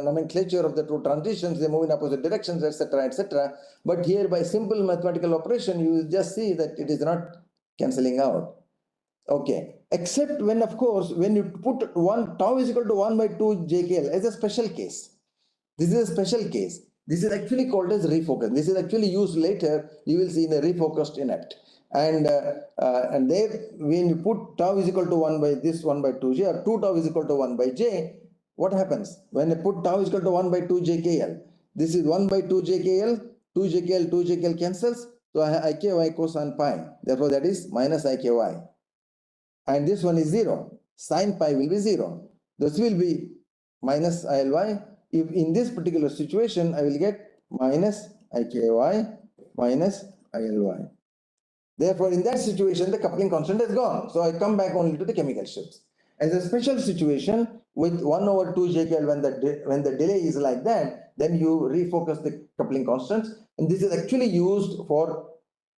nomenclature of the two transitions, they move in opposite directions, etc., etc. But here, by simple mathematical operation, you will just see that it is not cancelling out. Okay, except when, of course, when you put tau is equal to 1 by 2 jkl as a special case. This is a special case. This is actually called as refocus. This is actually used later. You will see in a refocused inept. And there, when you put tau is equal to 1 by this 1 by 2j or 2 tau is equal to 1 by j, what happens? When I put tau is equal to 1 by 2 jkl, this is 1 by 2 jkl, 2 jkl cancels. So I IKY cosine pi. Therefore, that is minus IKY. And this one is 0. Sine pi will be 0. This will be minus ILY. If in this particular situation, I will get minus IKY minus ILY. Therefore, in that situation, the coupling constant is gone. So I come back only to the chemical shifts. As a special situation with 1 over 2 jkl, when the delay is like that, then you refocus the coupling constants. And this is actually used for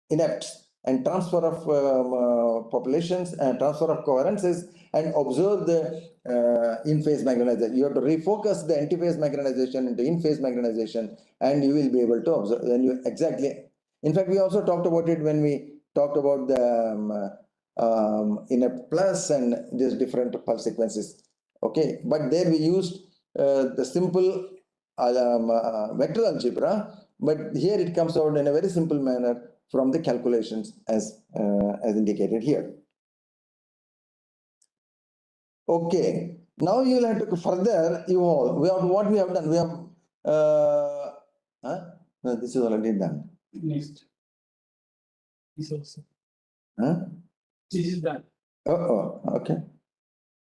inepts and transfer of populations and transfer of coherences and observe the in-phase magnetization. You have to refocus the anti-phase magnetization into in-phase magnetization, and you will be able to observe. Then you exactly. In fact, we also talked about it when we talked about the inept plus and these different pulse sequences. Okay, but there we used the simple vector algebra, but here it comes out in a very simple manner from the calculations as indicated here. Okay, now you will have to further evolve. What we have done, we have no, this is already done. Next. This also. Huh? This is done. Okay.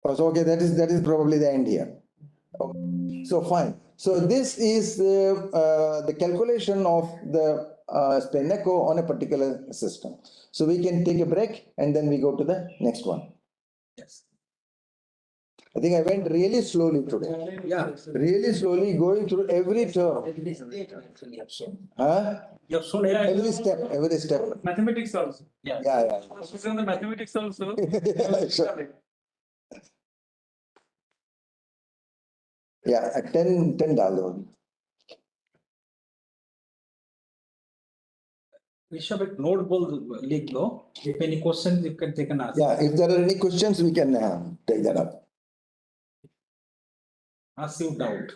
Oh, so okay, that is probably the end here. Okay. So fine. So this is the calculation of the spin echo on a particular system. So we can take a break and then we go to the next one. Yes. I think I went really slowly today. Yeah. Really slowly going through every term. Huh? You have shown Every step. mathematics also. Yeah. Yeah. The mathematics also. Sure. Yeah, at 10 डाल दो. Rishabh, एक note बोल लिख लो. If any questions, you can take an answer. Yeah, if there are any questions, we can take that up. Ask you doubt.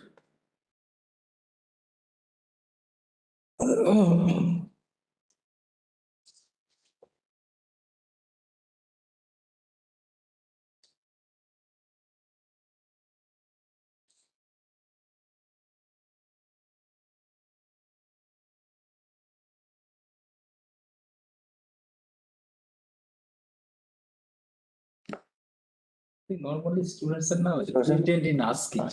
Normally students are now hesitant in asking.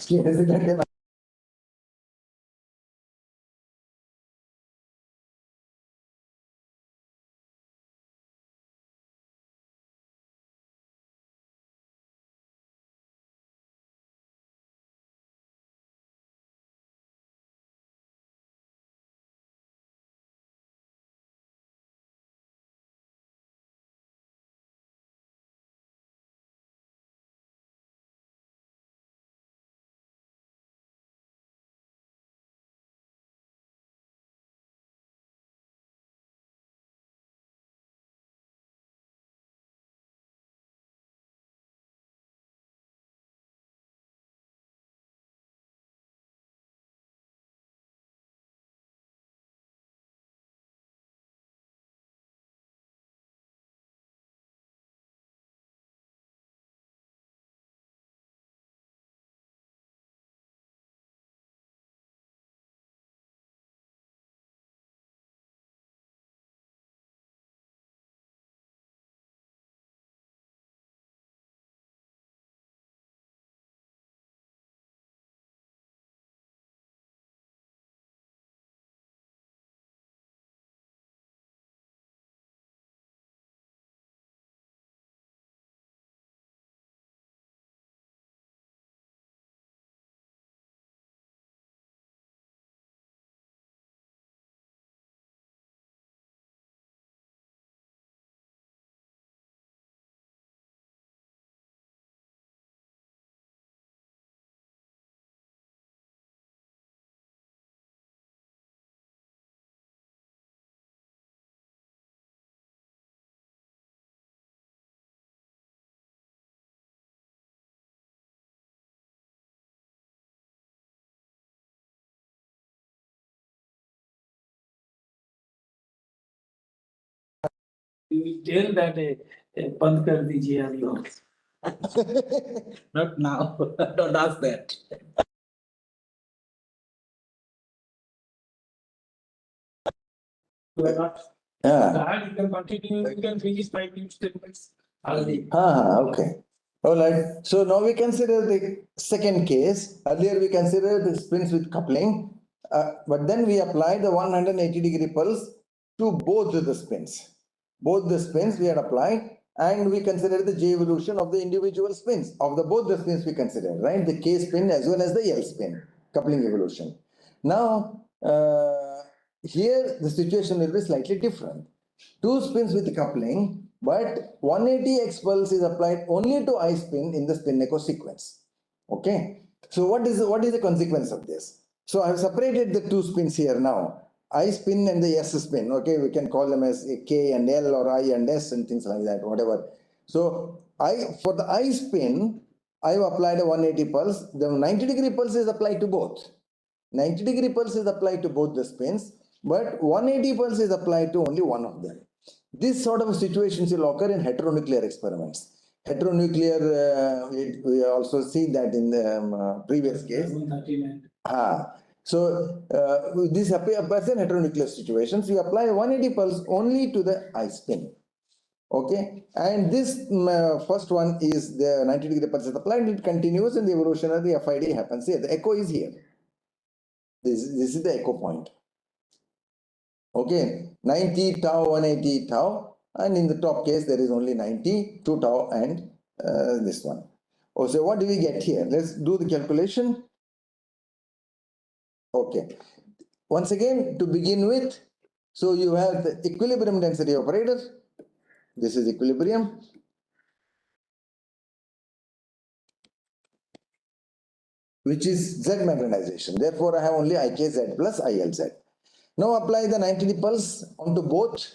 You will tell that बंद कर दीजिए अभी. Not now. Don't ask that. Yeah. You can continue. You can finish 5 statements. Okay. All right. So now we consider the second case. Earlier we considered the spins with coupling, but then we applied the 180-degree pulse to both the spins. Both the spins we had applied, and we considered the J evolution of the individual spins of the both the spins we considered, right? The K spin as well as the L spin coupling evolution. Now here the situation will be slightly different. Two spins with coupling, but 180x pulse is applied only to I spin in the spin echo sequence. Okay. So what is the consequence of this? So I have separated the two spins here now. I spin and the S spin. Okay, we can call them as K and L or I and S and things like that, whatever. So for the I spin, I've applied a 180 pulse. The 90-degree pulse is applied to both. 90-degree pulse is applied to both the spins, but 180 pulse is applied to only one of them. This sort of situations will occur in heteronuclear experiments. Heteronuclear, we also see that in the previous case. So this appears in heteronuclear situations. You apply 180 pulse only to the I spin. Okay, and this first one is the 90-degree pulse is applied, it continues, and the evolution of the FID happens here. The echo is here. This is the echo point. Okay, 90 tau, 180 tau, and in the top case there is only 90, 2 tau, and this one. Oh, so what do we get here? Let's do the calculation. Okay, once again, to begin with, so you have the equilibrium density operator. This is equilibrium. Which is Z magnetization. Therefore, I have only IKZ plus ILZ. Now apply the 90 pulse onto both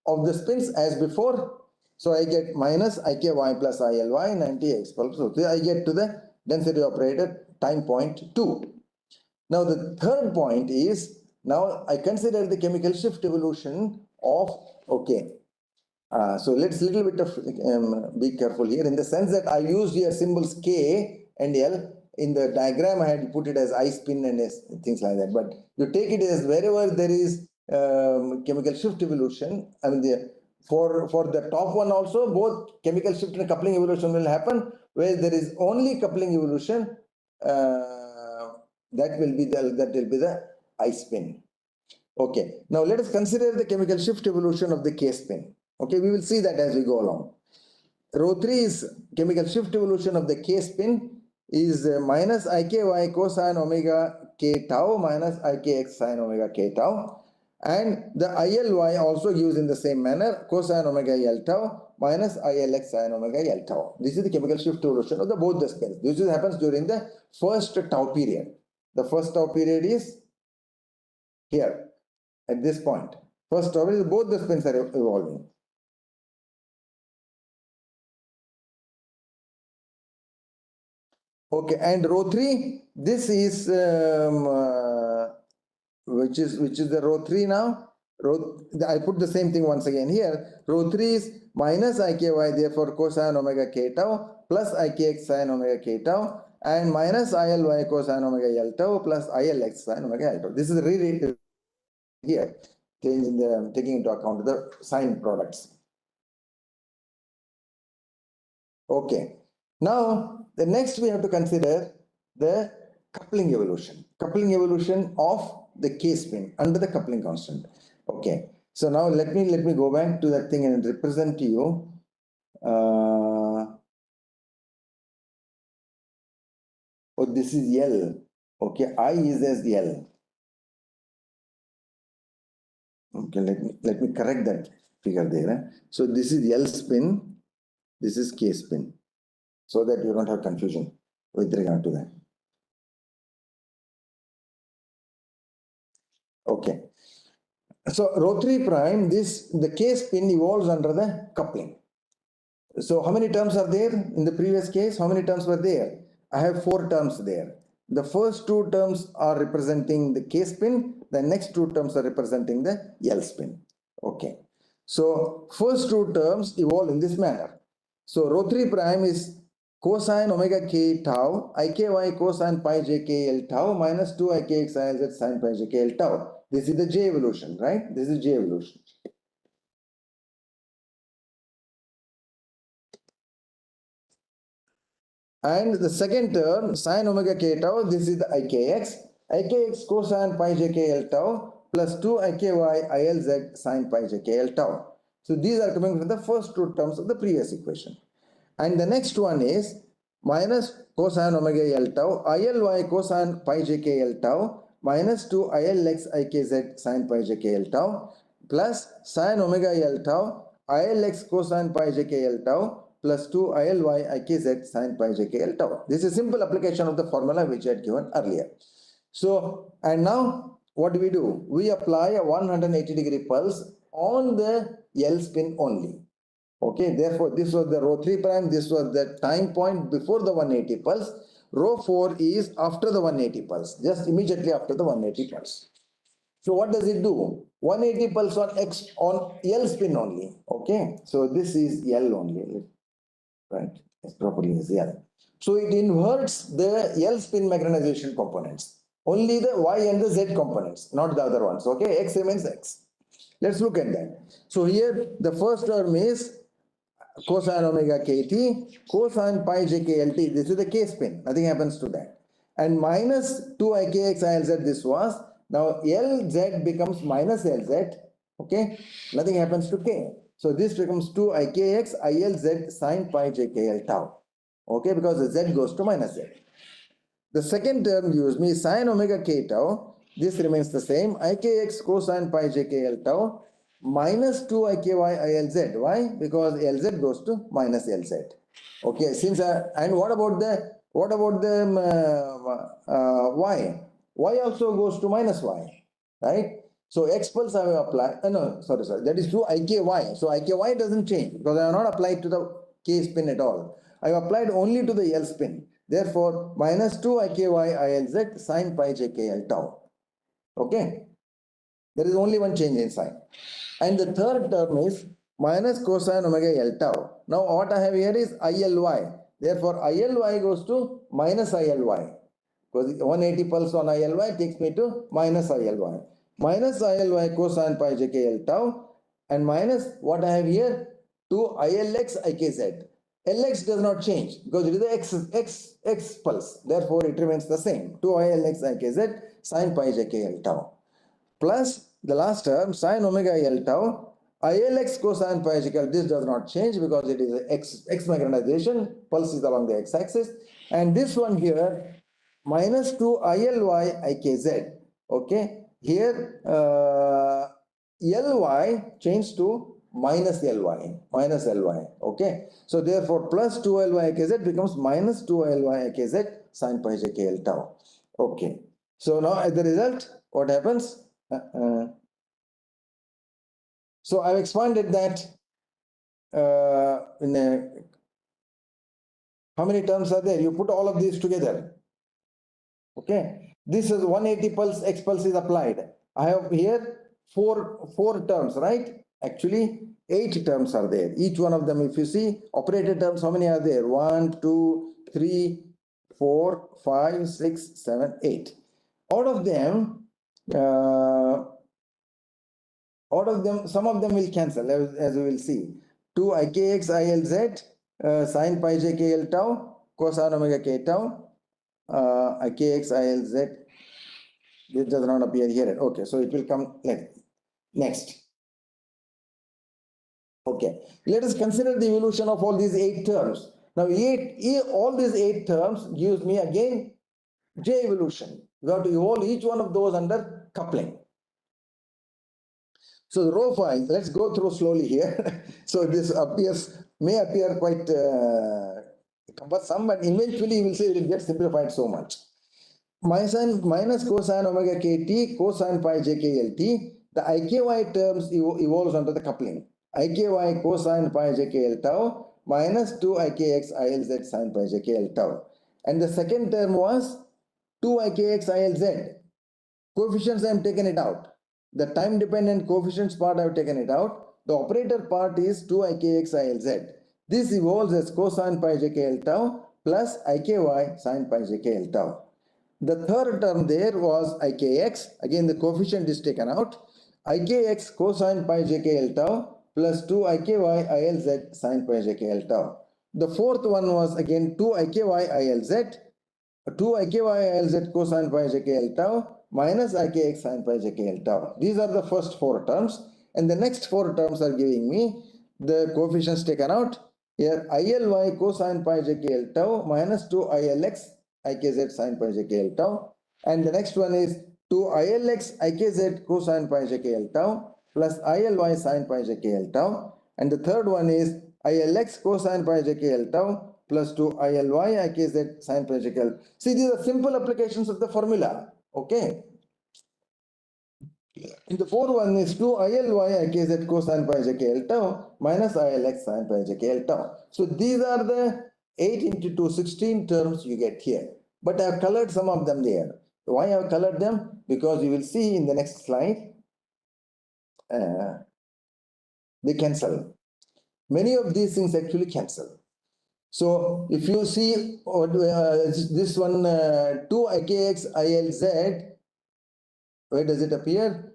of the spins as before. So I get minus IKY plus ILY, 90x pulse. So I get to the density operator time point 2. Now the third point is, now I consider the chemical shift evolution of, okay. So let's little bit of be careful here in the sense that I used here symbols K and L. In the diagram, I had put it as I spin and things like that. But you take it as wherever there is chemical shift evolution. I mean, for the top one also, both chemical shift and coupling evolution will happen. Where there is only coupling evolution, that will be the I spin. Okay. Now let us consider the chemical shift evolution of the K spin. Okay, we will see that as we go along. Rho 3 is chemical shift evolution of the K spin is minus IKY cosine omega K tau minus IKX sine omega K tau, and the ILY also gives in the same manner cosine omega L tau minus ILX sine omega L tau. This is the chemical shift evolution of both the spins. This happens during the first tau period. The first tau period is here at this point. First tau period, both the spins are evolving. Okay, and rho 3, this is which is the rho 3 now. I put the same thing once again here. Rho 3 is minus IKY, therefore cosine omega K tau plus IKX sine omega K tau, and minus ILY cosine omega L tau plus ILX sine omega L tau. This is really here, taking into account the sign products. Okay. Now, the next we have to consider the coupling evolution of the K spin under the coupling constant. Okay. So now let me go back to that thing and represent to you. Oh, this is L. Okay, I is as L. Okay, let me correct that figure there. So this is L spin. This is K spin, so that you don't have confusion with regard to that. Okay. So rho 3 prime, the K spin evolves under the coupling. So how many terms are there in the previous case? How many terms were there? I have 4 terms there. The first 2 terms are representing the K spin. The next 2 terms are representing the L spin. Okay. So first 2 terms evolve in this manner. So rho 3 prime is cosine omega K tau, IKY cosine pi j K L tau minus 2 IKX ILZ sine pi j K L tau. This is the J evolution, right? This is J evolution. And the second term, sine omega K tau, this is the IKX cosine pi j K L tau plus 2 IKY ILZ sine pi j K L tau. So these are coming from the first 2 terms of the previous equation. And the next one is minus cosine omega L tau, ILY cosine pi j K L tau minus 2 ILX IKZ sine pi j K L tau plus sine omega L tau, ILX cosine pi j K L tau plus 2 ILY IKZ sine pi j K L tau. This is a simple application of the formula which I had given earlier. So, and now what do? We apply a 180-degree pulse on the L spin only. Okay, therefore, this was the rho 3 prime, this was the time point before the 180 pulse. Rho 4 is after the 180 pulse, just immediately after the 180 pulse. So what does it do? 180 pulse on X on L spin only. Okay, so this is L only, right? It's properly is L. So it inverts the L spin magnetization components. Only the Y and the Z components, not the other ones. Okay, X remains X. Let's look at that. So here the first term is cosine omega kt, cosine pi jklt. This is the K spin. Nothing happens to that. And minus 2ikx ilz this was. Now Lz becomes minus Lz. Okay. Nothing happens to K. So this becomes 2ikx ilz sine pi jkl tau. Okay. Because the Z goes to minus Z. The second term gives me sine omega k tau. This remains the same. Ikx cosine pi jkl tau minus 2 iky ilz. Why? Because Lz goes to minus Lz. Okay. Since and what about the y? Y also goes to minus y, right? So x pulse I have applied. No, sorry. That is true. Iky. So Iky doesn't change because I have not applied to the k spin at all. I have applied only to the L spin. Therefore, minus 2 iky ilz sine pi jkl tau. Okay. There is only one change in sign. And the third term is minus cosine omega L tau. Now what I have here is ILY. Therefore, ILY goes to minus ILY. Because 180 pulse on ILY takes me to minus ILY. Minus ILY cosine pi jkl tau. And minus what I have here, 2 ILX IKZ. LX does not change because it is the X pulse. Therefore, it remains the same. 2 ILX IKZ sine pi jkl tau. Plus the last term sine omega L tau ILX cosine pi jkl. This does not change because it is a X magnetization. Pulse is along the X axis. And this one here minus 2 ILY IKZ. Okay. Here LY changed to minus LY. Okay. So therefore plus 2 LY IKZ becomes minus 2 LY IKZ sine pi jkl tau. Okay. So now as the result, what happens? So I've expanded that in a, how many terms are there? You put all of these together. Okay. This is 180 pulse, X pulse is applied. I have here four terms, right? Actually, 8 terms are there. Each one of them, if you see, operator terms, how many are there? 1, 2, 3, 4, 5, 6, 7, 8. Out of them, some of them will cancel, as we will see. 2 ikx ilz sine pi jkl tau cosine omega k tau ikx ilz. This does not appear here. Okay, so it will come next. Okay, let us consider the evolution of all these 8 terms. Now, all these 8 terms gives me again J evolution. You have to evolve each one of those under coupling. So the rho 5, let's go through slowly here. So this may appear quite cumbersome, but eventually you will see it will get simplified so much. Minus cosine omega kt cosine pi jklt. The iky terms evolves under the coupling. Iky cosine pi jkl tau minus 2 ikx ilz sine pi jkl tau. And the second term was 2 ikx ilz. Coefficients I am taken it out. The time dependent coefficients part I have taken it out. The operator part is 2 ikx ilz. This evolves as cosine pi jkl tau plus iky sine pi jkl tau. The third term there was ikx. Again the coefficient is taken out. Ikx cosine pi jkl tau plus 2 iky ilz sine pi jkl tau. The fourth one was again 2 iky ilz. 2 iky ilz cosine pi jkl tau minus ikx sine pi jkl tau. These are the first 4 terms, and the next 4 terms are giving me the coefficients taken out. Here ILY cosine pi jkl tau minus 2 ILX ikz sine pi jkl tau, and the next one is 2 ILX ikz cosine pi jkl tau plus ILY sine pi jkl tau, and the third one is ILX cosine pi jkl tau plus 2 ILY ikz sine pi jkl. See, these are simple applications of the formula. Okay. In the fourth one is 2 ILY IKZ cosine pi j k L tau minus ILX sin pi j k L tau. So these are the 8 into 2, 16 terms you get here. But I have colored some of them there. Why I have colored them? Because you will see in the next slide, they cancel. Many of these things actually cancel. So if you see this one 2 IKX ILZ, where does it appear?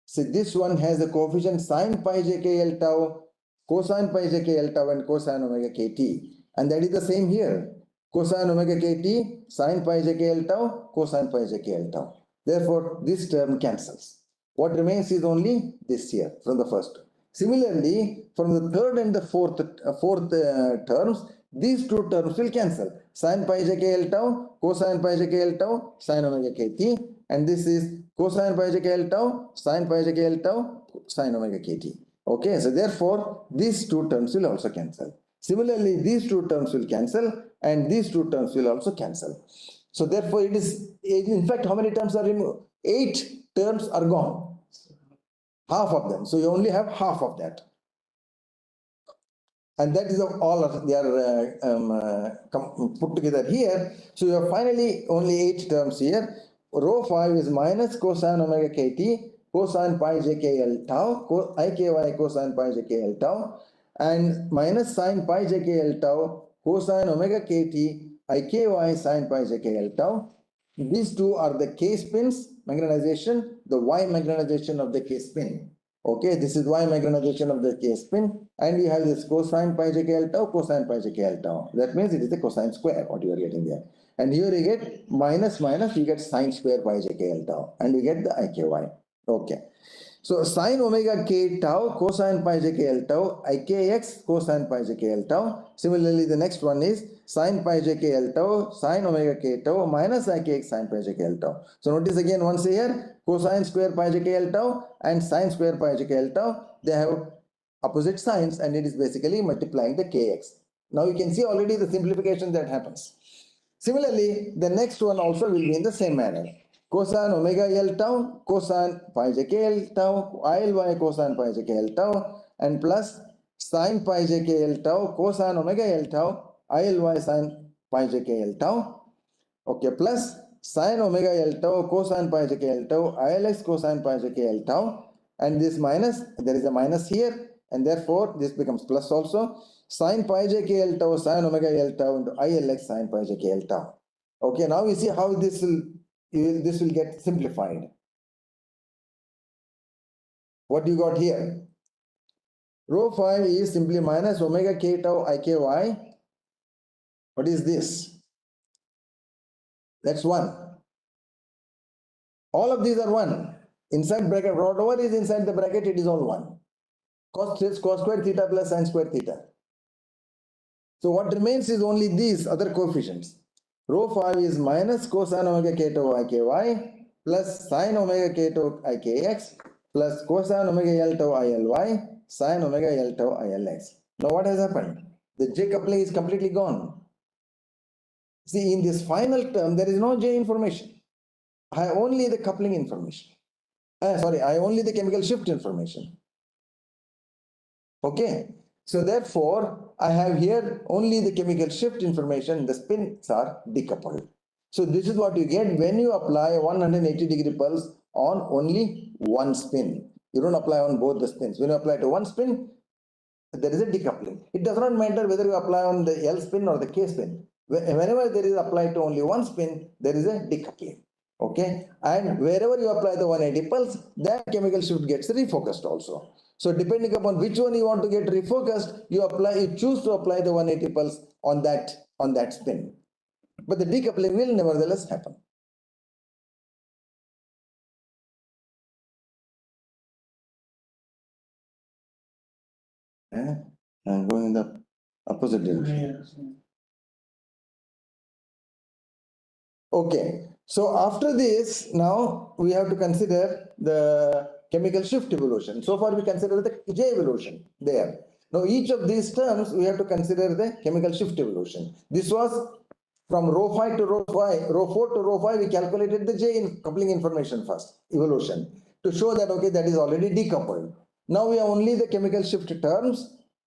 See, this one has the coefficient sin pi j k L tau, cosine pi j k L tau, and cosine omega kt. And that is the same here. Cosine omega kt, sin pi j k L tau, cosine pi j k L tau. Therefore, this term cancels. What remains is only this here from the first. Similarly, from the third and the fourth terms, these two terms will cancel. Sin pi j k L tau, cosine pi j k L tau, sin omega kt. And this is cosine pi j k L tau, sin pi j k L tau, sin omega kt. Okay, so therefore, these two terms will also cancel. Similarly, these two terms will cancel and these two terms will also cancel. So therefore, it is, in fact, how many terms are removed? 8 terms are gone. Half of them. So you only have half of that. And that is all of they are put together here. So you have finally only 8 terms here. Rho 5 is minus cosine omega kt, cosine pi j k L tau, iky cosine pi j k L tau, and minus sin pi j k L tau, cosine omega kt, iky sin pi j k L tau. These two are the K spins magnetization, the Y magnetization of the K spin. Okay, this is Y magnetization of the K spin, and you have this cosine pi j k L tau, cosine pi j k L tau. That means it is the cosine square, what you are getting there. And here you get minus, you get sine square pi j k L tau, and you get the iky. Okay. So sine omega k tau, cosine pi j k L tau, ikx cosine pi j k L tau. Similarly, the next one is sine pi j k L tau, sine omega k tau minus ikx sine pi j k L tau. So notice again once here, cosine square pi j k L tau and sine square pi j k L tau, they have opposite signs and it is basically multiplying the kx. Now you can see already the simplification that happens. Similarly, the next one also will be in the same manner. Cosine omega L tau, cosine pi j k L tau, ILY cosine pi j k L tau, and plus sine pi j k L tau, cosine omega L tau, ILY sine pi j k L tau. Okay, plus sine omega L tau, cosine pi j k L tau, ILX cosine pi j k L tau, and this minus, there is a minus here, and therefore this becomes plus also. Sine pi j k L tau, sine omega L tau into ILX sine pi j k L tau. Okay, now we see how this will get simplified. What you got here? Rho 5 is simply minus omega k tau iky. What is this? That's 1. All of these are 1. Inside bracket, whatever is inside the bracket, it is all 1. Cos square theta plus sin square theta. So what remains is only these other coefficients. Rho 5 is minus cosine omega k tau iky plus sin omega k tau ikx plus cosine omega L tau ILY sin omega L tau ILX. Now what has happened? The J coupling is completely gone. See, in this final term, there is no J information. I have only the coupling information. I only the chemical shift information. Okay. So therefore, I have here only the chemical shift information. The spins are decoupled. So this is what you get when you apply 180-degree pulse on only one spin. You don't apply on both the spins. When you apply to one spin, there is a decoupling. It does not matter whether you apply on the L spin or the K spin. Whenever there is applied to only one spin, there is a decoupling. Okay, and wherever you apply the 180 pulse, that chemical shift gets refocused also. So depending upon which one you want to get refocused, you choose to apply the 180 pulse on that spin. But the decoupling will nevertheless happen. I'm going in the opposite direction. Okay, so after this, now we have to consider the chemical shift evolution. So far we consider the J evolution there. Now each of these terms we have to consider the chemical shift evolution. This was from rho 5 to rho 5, rho 4 to rho 5, we calculated the J in coupling information first, evolution. to show that, okay, that is already decoupled. Now we have only the chemical shift terms,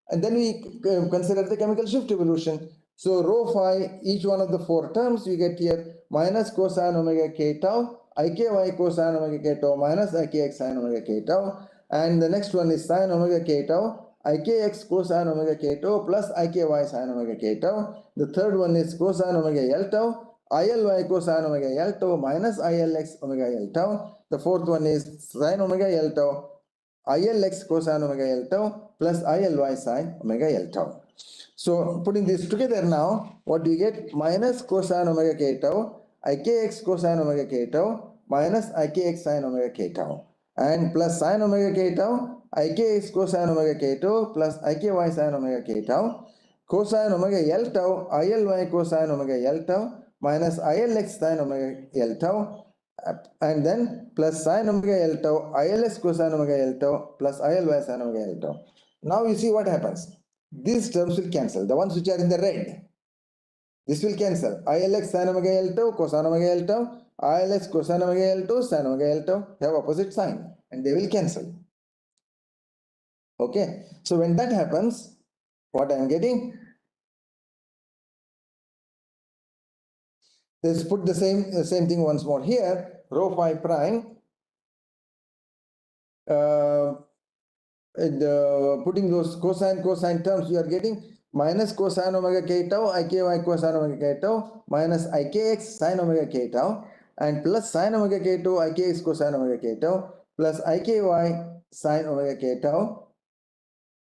and then we consider the chemical shift evolution. So rho phi, each one of the four terms we get here, minus cosine omega k tau, iky cosine omega k tau minus ikx sine omega k tau, and the next one is sine omega k tau, ikx cosine omega k tau plus iky sine omega k tau. The third one is cosine omega L tau, ILY cosine omega L tau minus ILX omega L tau. The fourth one is sine omega L tau, ILX cosine omega L tau plus ILY sine omega L tau. So putting this together now, what do you get? Minus cosine omega k tau, IKX cosine omega k tau minus IKX sine omega k tau, and plus sine omega k tau, IKX cosine omega k tau plus IKY sine omega k tau, cosine omega L tau, ILY cosine omega L tau minus ILX sine omega L tau, and then plus sine omega L tau, ILS cosine omega L tau plus ILY sine omega L tau. Now you see what happens. These terms will cancel, the ones which are in the red. This will cancel. ILX sine omega L tau, cosine omega L tau, ILS cosine omega L tau, sine omega L tau have opposite sign and they will cancel. Okay. So when that happens, what I am getting? Let's put the same thing once more here. Rho phi prime. Putting those cosine terms, you are getting minus cosine omega k tau, iky cosine omega k tau minus ikx sine omega k tau, and plus sine omega k tau, ikx cosine omega k tau plus iky sine omega k tau.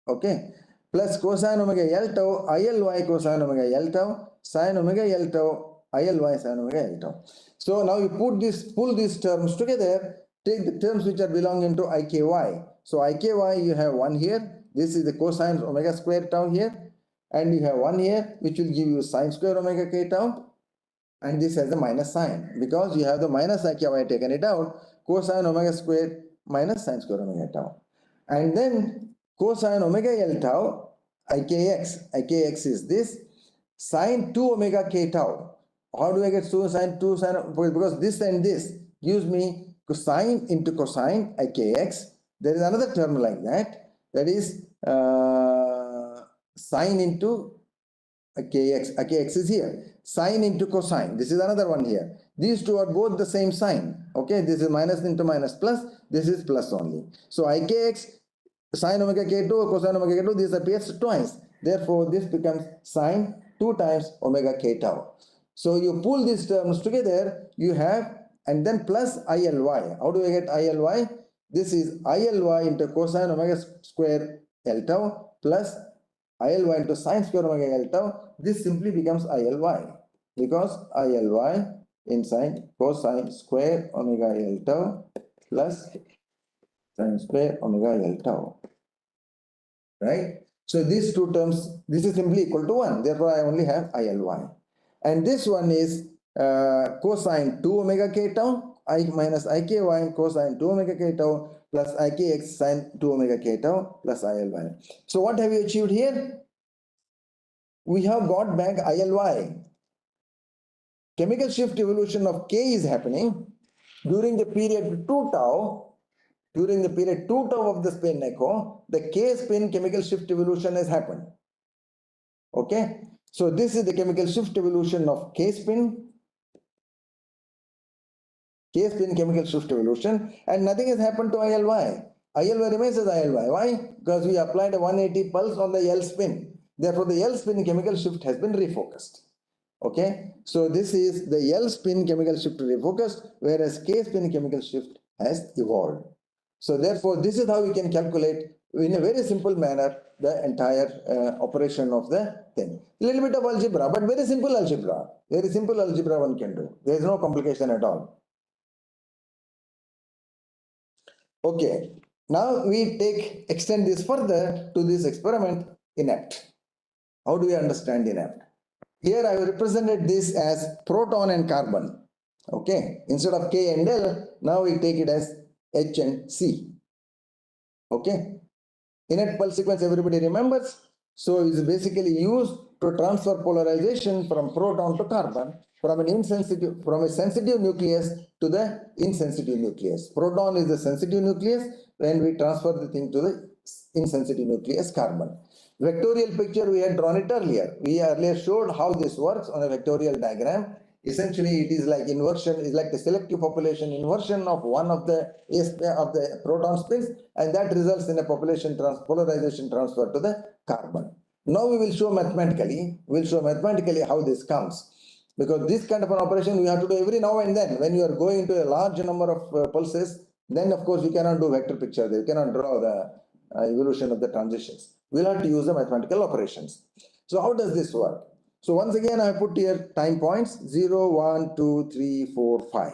Okay, plus cosine omega L tau, ILY cosine omega L tau, sine omega L tau, ILY sine omega L tau. So now you pull these terms together, take the terms which are belonging to IKY. So IKY you have one here, this is the cosine omega square tau here, and you have one here which will give you sine square omega k tau, and this has the minus sign because you have the minus IKY taken it out, cosine omega square minus sine square omega tau. And then cosine omega L tau, IKX is this, sine 2 omega k tau. How do I get sine 2 sine? Because this and this gives me cosine into cosine IKX. There is another term like that, that is sine into kx is here, sine into cosine, this is another one here. These two are both the same sign. Okay, this is minus into minus plus, this is plus only. So ikx sine omega k2 cosine omega k2, this appears twice, therefore this becomes sine 2 times omega k tau. So you pull these terms together, you have, and then plus ILY. How do I get ILY? This is ILY into cosine omega square L tau plus ILY into sine square omega L tau. This simply becomes ILY because ILY in sine cosine square omega L tau plus sine square omega L tau. Right? So these two terms, this is simply equal to 1. Therefore, I only have ILY. And this one is cosine 2 omega k tau, I minus IKY cosine 2 omega k tau plus IKX sine 2 omega k tau plus ILY. So what have you achieved here? We have got back ILY. Chemical shift evolution of K is happening during the period 2 tau. During the period 2 tau of the spin echo, the K spin chemical shift evolution has happened. Okay, so this is the chemical shift evolution of K spin chemical shift evolution, and nothing has happened to ILY. ILY remains as ILY. Why? Because we applied a 180 pulse on the L spin. Therefore, the L spin chemical shift has been refocused. Okay, so this is the L spin chemical shift refocused, whereas K spin chemical shift has evolved. So therefore, this is how we can calculate in a very simple manner the entire operation of the thing. A little bit of algebra, but very simple algebra. Very simple algebra one can do. There is no complication at all. Okay, now we extend this further to this experiment inept. How do we understand inept? Here I have represented this as proton and carbon. Okay, instead of K and L, now we take it as H and C. Okay, inept pulse sequence everybody remembers. So it's basically used to transfer polarization from proton to carbon from a sensitive nucleus to the insensitive nucleus. Proton is the sensitive nucleus, when we transfer the thing to the insensitive nucleus, carbon. Vectorial picture, we had drawn it earlier. We earlier showed how this works on a vectorial diagram. Essentially, it is like inversion, is like the selective population inversion of one of the proton spins, and that results in a polarization transfer to the carbon. Now we will show mathematically, how this comes. Because this kind of an operation we have to do every now and then. When you are going into a large number of pulses, then of course you cannot do vector picture. You cannot draw the evolution of the transitions. We'll have to use the mathematical operations. So how does this work? So once again, I put here time points 0, 1, 2, 3, 4, 5.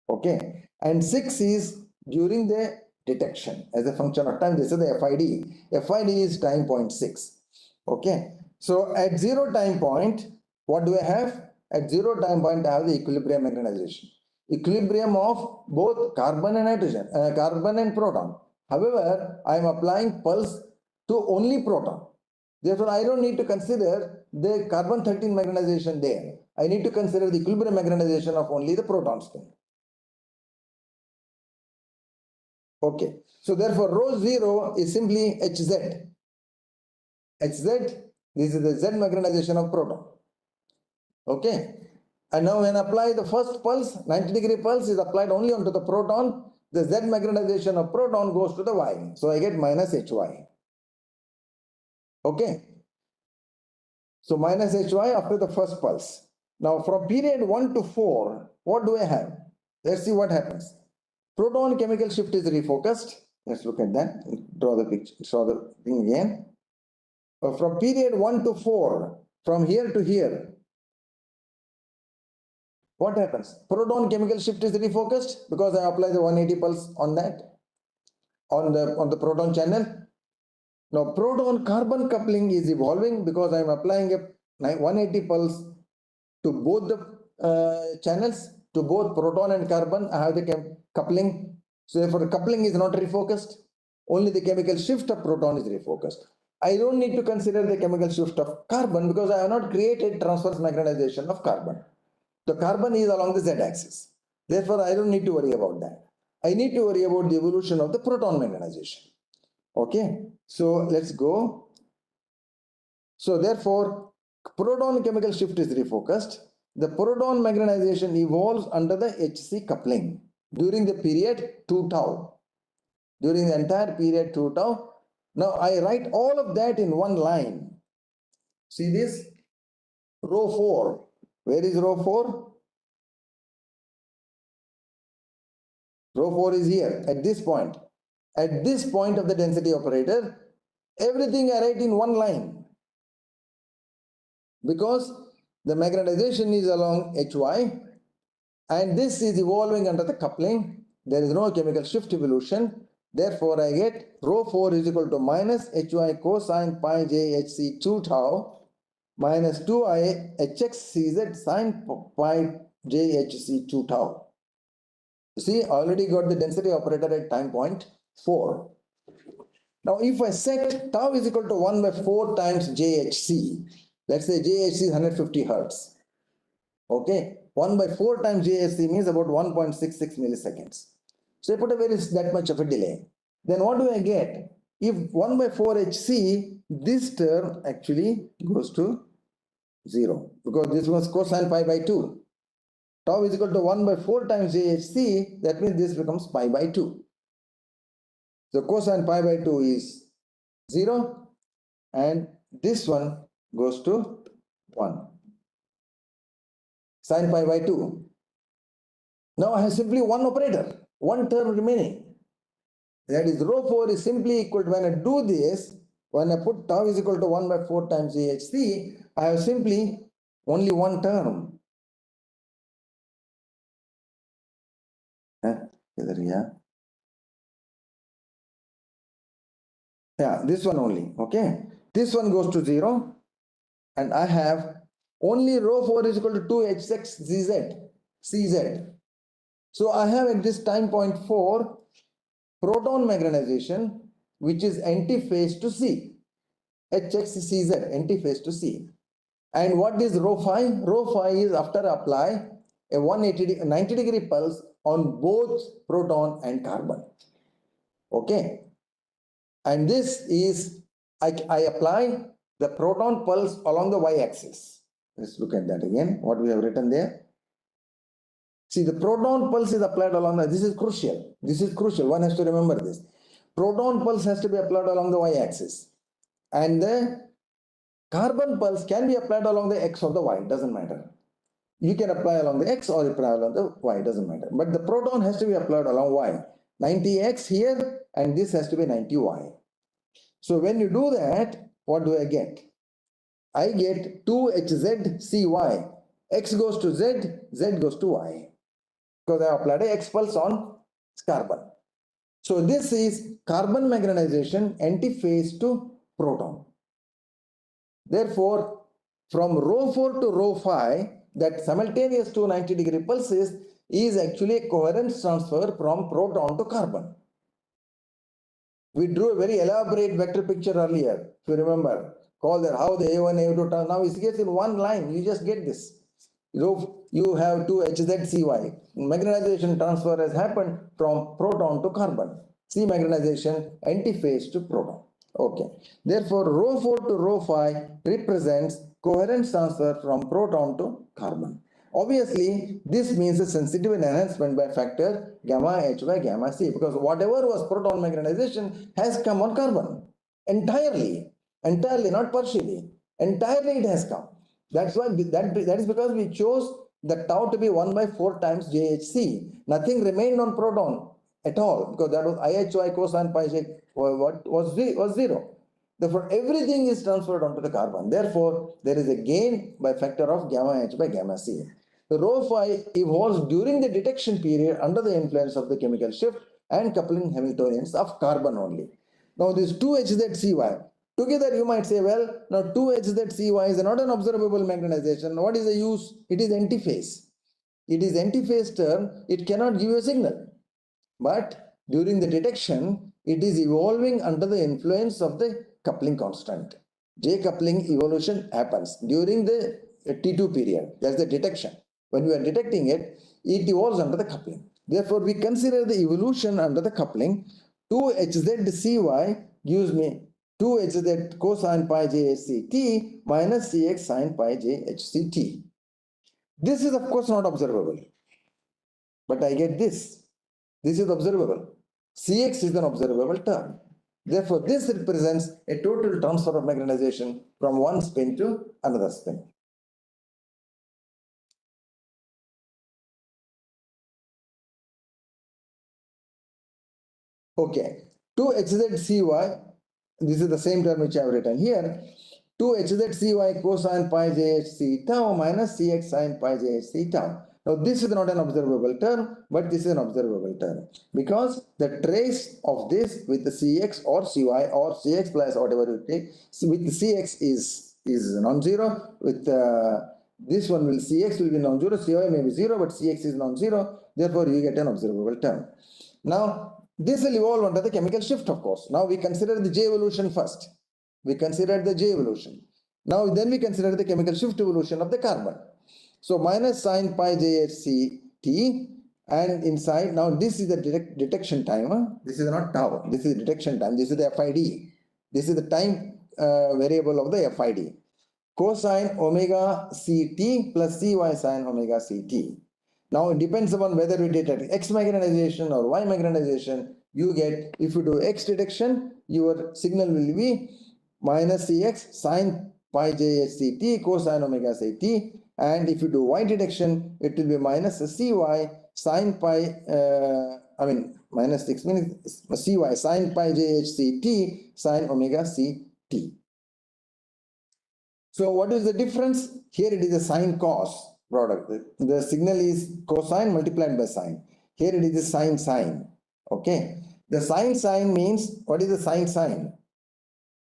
Okay. And 6 is during the detection as a function of time. This is the FID. FID is time point 6. Okay. So at 0 time point, what do I have? At 0 time point, I have the equilibrium magnetization. Equilibrium of both carbon and nitrogen, carbon and proton. However, I am applying pulse to only proton. Therefore, I don't need to consider the carbon-13 magnetization there. I need to consider the equilibrium magnetization of only the proton spin. Okay. So therefore, rho 0 is simply Hz. Hz, this is the Z magnetization of proton. Okay. And now when I apply the first pulse, 90-degree pulse is applied only onto the proton. The Z magnetization of proton goes to the Y. So I get minus Hy. Okay. So minus Hy after the first pulse. Now from period 1 to 4, what do I have? Let's see what happens. Proton chemical shift is refocused. Let's look at that. Draw the picture, show the thing again. From period 1 to 4, from here to here, what happens? Proton chemical shift is refocused because I apply the 180 pulse on that, on the proton channel. Now proton carbon coupling is evolving because I am applying a 180 pulse to both the channels, to both proton and carbon. I have the coupling. So therefore the coupling is not refocused. Only the chemical shift of proton is refocused. I don't need to consider the chemical shift of carbon because I have not created transverse magnetization of carbon. The carbon is along the z-axis. Therefore, I don't need to worry about that. I need to worry about the evolution of the proton magnetization. Okay. So let's go. So therefore, proton chemical shift is refocused. The proton magnetization evolves under the HC coupling during the period 2 tau. During the entire period 2 tau. Now I write all of that in one line. See this? Rho 4. Where is rho 4? Rho 4 is here at this point. At this point of the density operator, everything I write in one line. Because the magnetization is along Hy and this is evolving under the coupling. There is no chemical shift evolution. Therefore, I get rho 4 is equal to minus Hy cosine pi j Hc 2 tau minus 2I Hx Cz sine pi j Hc 2 tau. See, I already got the density operator at time point 4. Now, if I set tau is equal to 1 by 4 times JHC, let's say JHC is 150 Hertz. Okay, 1 by 4 times JHC means about 1.66 milliseconds. So I put a that much of a delay. Then what do I get? If 1 by 4 HC, this term actually goes to 0 because this was cosine pi by 2. Tau is equal to 1 by 4 times JHC, that means this becomes pi by 2. So cosine pi by 2 is 0 and this one goes to 1. Sine pi by 2. Now I have simply one operator, one term remaining. That is rho 4 is simply equal to, when I do this, when I put tau is equal to 1 by 4 times JHC, I have simply only one term. Yeah, this one only. Okay. This one goes to 0 and I have only rho 4 is equal to 2 Hx Cz. So I have at this time point 4 proton magnetization which is antiphase to C. Hx Cz, antiphase to C. And what is rho phi? Rho phi is after apply a 90-degree pulse on both proton and carbon. Okay. And this is, I apply the proton pulse along the y-axis. Let's look at that again, what we have written there. See, the proton pulse is applied along the, this is crucial. This is crucial. One has to remember this. Proton pulse has to be applied along the y-axis. And the carbon pulse can be applied along the x or the y, doesn't matter. You can apply along the x or apply along the y, doesn't matter. But the proton has to be applied along y. 90x here, and this has to be 90y. So when you do that, what do I get? I get 2HZCY. X goes to Z, Z goes to Y. Because I applied a X pulse on carbon. So this is carbon magnetization antiphase to proton. Therefore, from rho 4 to rho 5, that simultaneous 290-degree pulses is actually a coherence transfer from proton to carbon. We drew a very elaborate vector picture earlier, if you remember. Call that how the A1, A2 turn. Now it gets in one line. You just get this. You have 2HZCY. Magnetization transfer has happened from proton to carbon. C magnetization antiphase to proton. Okay. Therefore, rho 4 to rho 5 represents coherence transfer from proton to carbon. Obviously, this means a sensitive enhancement by factor gamma H by gamma C, because whatever was proton magnetization has come on carbon entirely, not partially, entirely it has come. That's why that is because we chose the tau to be 1 by 4 times JHC. Nothing remained on proton at all, because that was IHY cosine pi j was 0. Therefore, everything is transferred onto the carbon. Therefore, there is a gain by factor of gamma H by gamma C. The rho phi evolves during the detection period under the influence of the chemical shift and coupling Hamiltonians of carbon only. Now, this 2HZCY, together you might say, well, now 2HZCY is not an observable magnetization. What is the use? It is antiphase. It is antiphase term. It cannot give you a signal. But during the detection, it is evolving under the influence of the coupling constant. J coupling evolution happens during the T2 period. That's the detection. When we are detecting it, it evolves under the coupling. Therefore, we consider the evolution under the coupling. 2HZCY gives me 2HZ cosine pi JHCT minus CX sine pi JHCT. This is of course not observable, but I get this. This is observable. Cx is an observable term. Therefore, this represents a total transfer of magnetization from one spin to another spin. Okay, 2HZCY, this is the same term which I have written here. 2HZCY cosine pi JHC tau minus Cx sine pi JHC tau. Now, this is not an observable term, but this is an observable term, because the trace of this with the Cx or Cy or Cx plus whatever you take, with the Cx is non-zero, with this one will Cx will be non-zero, Cy may be 0, but Cx is non-zero, therefore you get an observable term. Now, this will evolve under the chemical shift, of course. Now we consider the J evolution first. We considered the J evolution. Now then we consider the chemical shift evolution of the carbon. So minus sine pi JHCT, and inside, now this is the detection time. This is not tau. This is detection time. This is the FID. This is the time variable of the FID. Cosine omega CT plus CY sine omega CT. Now it depends upon whether we detect X magnetization or Y magnetization. You get, if you do X detection, your signal will be minus Cx sine pi JHCT cosine omega CT. And if you do Y detection, it will be minus Cy sine pi, minus 6 means Cy sine pi JHCT sine omega CT. So what is the difference? Here it is a sine cos product. The signal is cosine multiplied by sine. Here it is a sine sine. Okay. The sine sine means, what is the sine sine?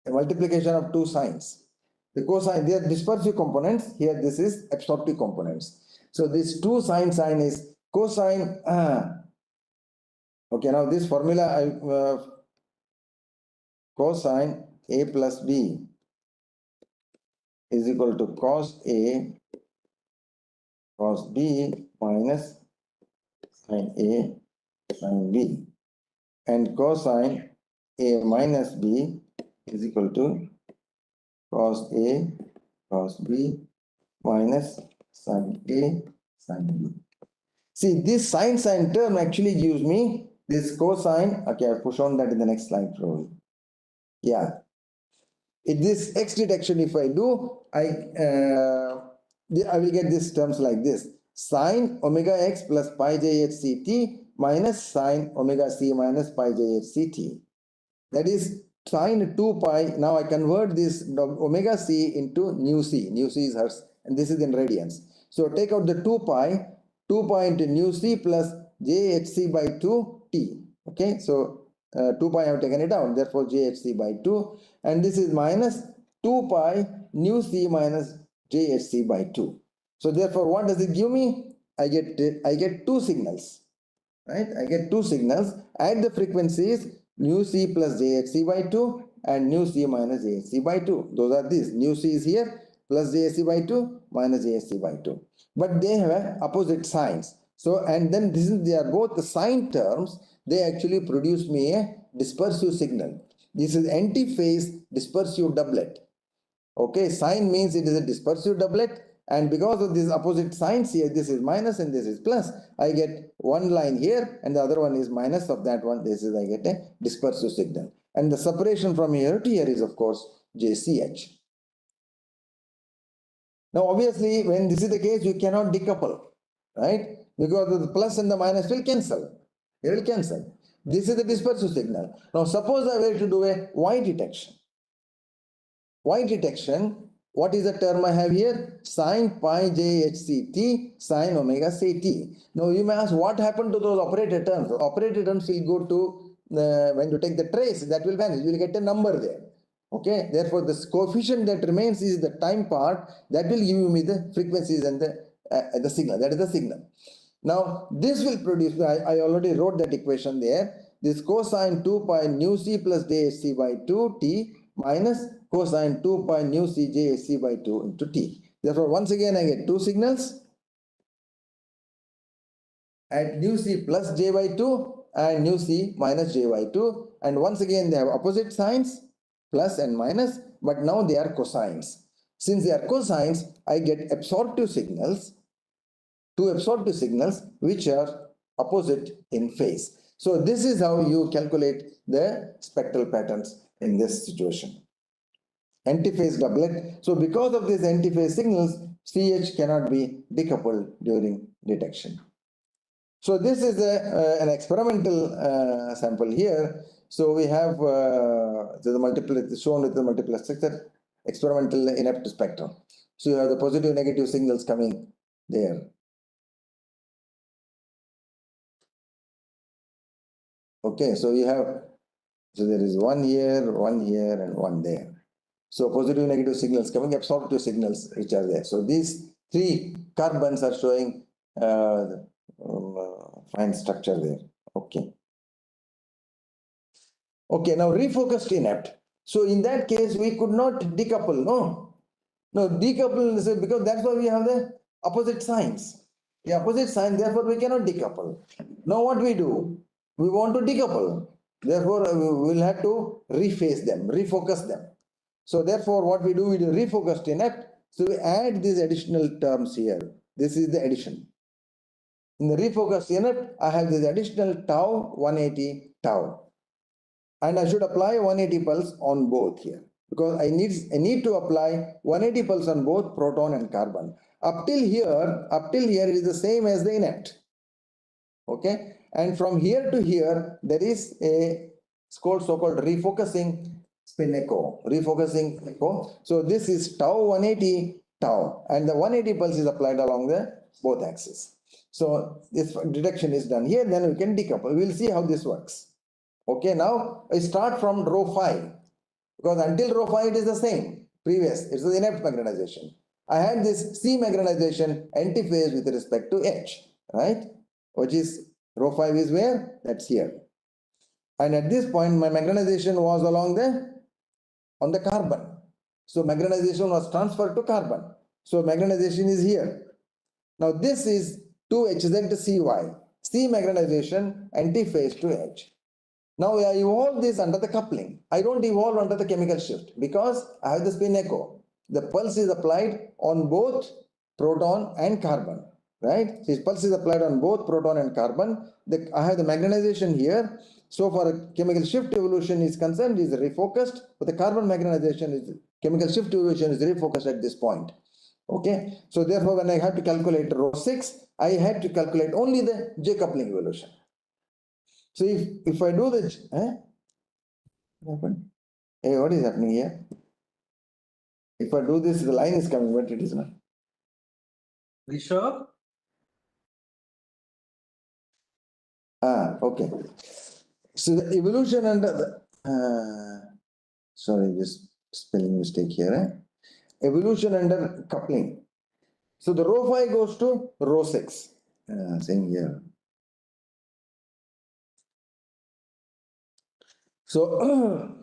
A multiplication of two sines. The cosine, they are dispersive components. Here this is absorptive components. So this 2 sine sine is cosine. Okay, now this formula, cosine A plus B is equal to cos A cos B minus sin A sin B, and cosine A minus B is equal to cos A cos B minus sin A sin B. See, this sine term actually gives me this cosine. Okay, I've shown that in the next slide probably. Yeah. This x detection, if I do, I will get these terms like this. Sine omega x plus pi j h c t minus sine omega c minus pi j h c t. That is sine 2 pi. Now I convert this omega c into nu c. Nu c is hertz, and this is in radians. So take out the 2 pi into nu c plus jhc by 2 t. Okay, so 2 pi I have taken it out, therefore jhc by 2, and this is minus 2 pi nu c minus jhc by 2. So therefore, what does it give me? I get two signals, right? I get two signals at the frequencies nu c plus jhc by 2 and nu c minus jhc by 2. Those are these. Nu c is here, plus jhc by 2 minus jhc by 2. But they have opposite signs. So, and then they are both the sine terms. They actually produce me a dispersive signal. This is anti-phase dispersive doublet. Okay, sine means it is a dispersive doublet, and because of these opposite signs here, this is minus and this is plus, I get one line here and the other one is minus of that one. This is, I get a dispersive signal. And the separation from here to here is of course JCH. Now obviously when this is the case, you cannot decouple, right? Because the plus and the minus will cancel. They will cancel. This is the dispersive signal. Now suppose I were to do a Y detection. Y detection, what is the term I have here? Sine pi j h c t sine omega c t. Now you may ask, what happened to those operator terms? Operator terms will go to, when you take the trace, that will vanish. You will get a number there. Okay, therefore this coefficient that remains is the time part that will give me the frequencies and the signal. That is the signal. Now this will produce, I already wrote that equation there. This cosine 2 pi nu c plus jhc by 2 t minus cosine 2 pi nu c jhc by 2 into t. Therefore once again I get two signals at nu c plus j by 2 and nu c minus j by 2, and once again they have opposite signs, plus and minus, but now they are cosines. Since they are cosines, I get absorptive signals, two absorptive signals which are opposite in phase. So this is how you calculate the spectral patterns in this situation. Antiphase doublet. So because of these antiphase signals, CH cannot be decoupled during detection. So this is an experimental sample here. So we have the multiplex shown with the multiplex structure, experimental inept spectrum. So you have the positive negative signals coming there. Okay, so you have, so there is one here, and one there. So positive negative signals coming, absorptive signals which are there. So these three carbons are showing fine structure there. Okay. Okay, now refocused inept. So in that case, we could not decouple, no? No, decouple is because that's why we have the opposite signs. The opposite sign, therefore we cannot decouple. Now what we do? We want to decouple. Therefore, we will have to rephase them, refocus them. So therefore, what we do, we do refocused inept. So we add these additional terms here. This is the addition. In the refocused inept, I have this additional tau 180 tau. And I should apply 180 pulse on both here, because I need to apply 180 pulse on both proton and carbon. Up till here it is the same as the inept. Okay, and from here to here there is a so-called refocusing spin echo, refocusing echo. So this is tau 180 tau, and the 180 pulse is applied along the both axes. So this detection is done here. Then we can decouple. We will see how this works. Okay, now I start from row 5, because until row 5 it is the same previous, it's the inept magnetization. I had this C magnetization antiphase with respect to H, right? Which is row 5 is where? That's here. And at this point my magnetization was along on the carbon. So magnetization was transferred to carbon. So magnetization is here. Now this is 2HZCY, C magnetization, antiphase to H. Now I evolve this under the coupling. I don't evolve under the chemical shift because I have the spin echo. The pulse is applied on both proton and carbon, right? This pulse is applied on both proton and carbon. I have the magnetization here. So for a chemical shift evolution is concerned, is refocused, but the carbon magnetization is chemical shift evolution is refocused at this point. Okay, so therefore when I have to calculate rho 6, I had to calculate only the J coupling evolution. So if I do the what happened? Hey, what is happening here? If I do this, the line is coming, but it is not. Rishabh? Okay. So the evolution under the sorry, this spelling mistake here. Evolution under coupling. So the rho 5 goes to rho 6. Same here. So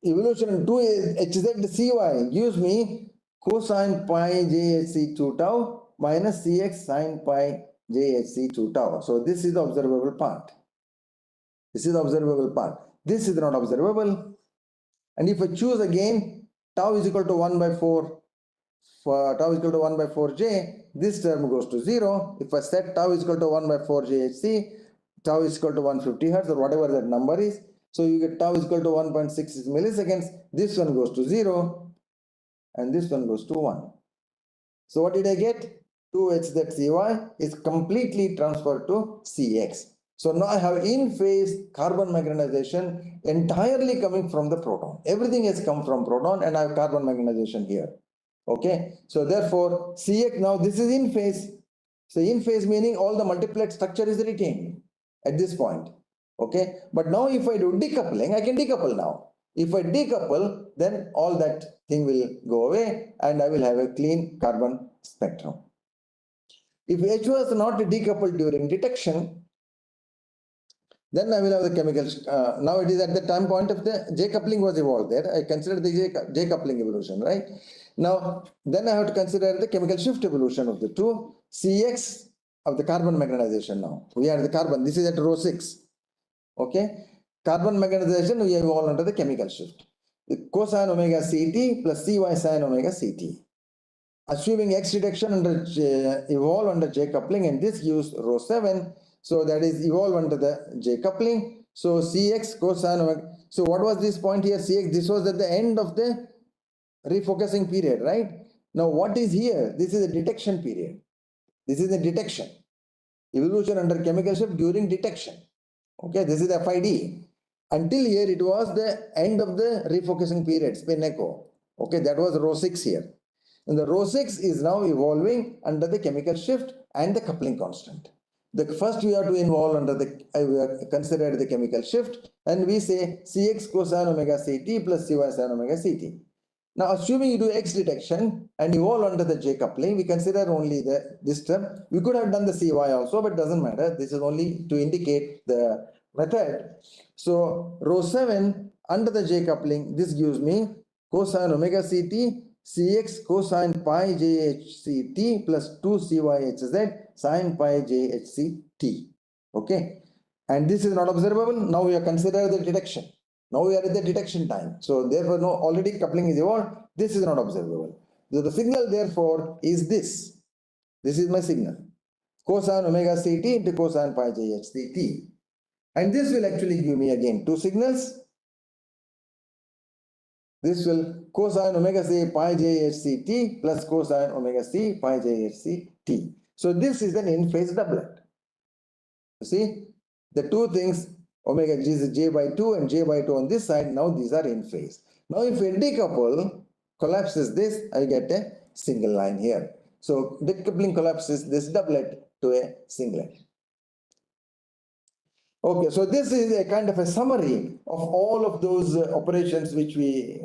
evolution in 2HZCY gives me cosine pi JHC2 tau minus Cx sine pi JHC2 tau. So this is the observable part. This is the observable part. This is not observable. And if I choose again tau is equal to 1 by 4, for tau is equal to 1 by 4j, this term goes to 0. If I set tau is equal to 1 by 4 JHC, tau is equal to 150 hertz or whatever that number is. So you get tau is equal to 1.66 milliseconds. This one goes to 0 and this one goes to 1. So what did I get? 2HZCY is completely transferred to Cx. So now I have in phase carbon magnetization entirely coming from the proton. Everything has come from proton and I have carbon magnetization here. Okay. So therefore Cx, now this is in phase. So in phase meaning all the multiplex structure is retained at this point. Okay. But now if I do decoupling, I can decouple now. If I decouple, then all that thing will go away and I will have a clean carbon spectrum. If H was not decoupled during detection, then I will have the chemical. Now it is at the time point of the J coupling was evolved there. I consider the J coupling evolution, right? Now, then I have to consider the chemical shift evolution of the two. Cx of the carbon magnetization now. We are the carbon. This is at rho 6. Okay. Carbon magnetization, we evolve under the chemical shift. The cosine omega Ct plus Cy sine omega Ct. Assuming X detection under evolve under J coupling, and this gives rho 7. So that is evolve under the J coupling. So Cx cosine omega. So what was this point here? Cx, this was at the end of the refocusing period, right? Now what is here? This is a detection period. This is a detection. Evolution under chemical shift during detection. Okay, this is FID. Until here it was the end of the refocusing period, spin echo. Okay, that was rho 6 here. And the rho 6 is now evolving under the chemical shift and the coupling constant. The first we have to involve under the, we have considered the chemical shift, and we say Cx cosine omega Ct plus Cy sine omega Ct. Now assuming you do X detection and evolve under the J coupling, we consider only this term. We could have done the Cy also, but it doesn't matter. This is only to indicate the method. So rho 7 under the J coupling, this gives me cosine omega Ct Cx cosine pi JHCT plus 2 CYHZ sine pi JHCT. Okay. And this is not observable. Now we are considering the detection. Now we are at the detection time. So therefore, no, already coupling is evolved. This is not observable. So the signal therefore is this. This is my signal. Cosine omega Ct into cosine pi JHCT. And this will actually give me again two signals. This will cosine omega C pi JHCT plus cosine omega C pi JHCT. So this is an in-phase doublet. You see, the two things omega G is J by 2 and J by 2 on this side. Now these are in phase. Now if we decouple, collapses this, I get a single line here. So decoupling collapses this doublet to a singlet. Okay, so this is a kind of a summary of all of those operations which we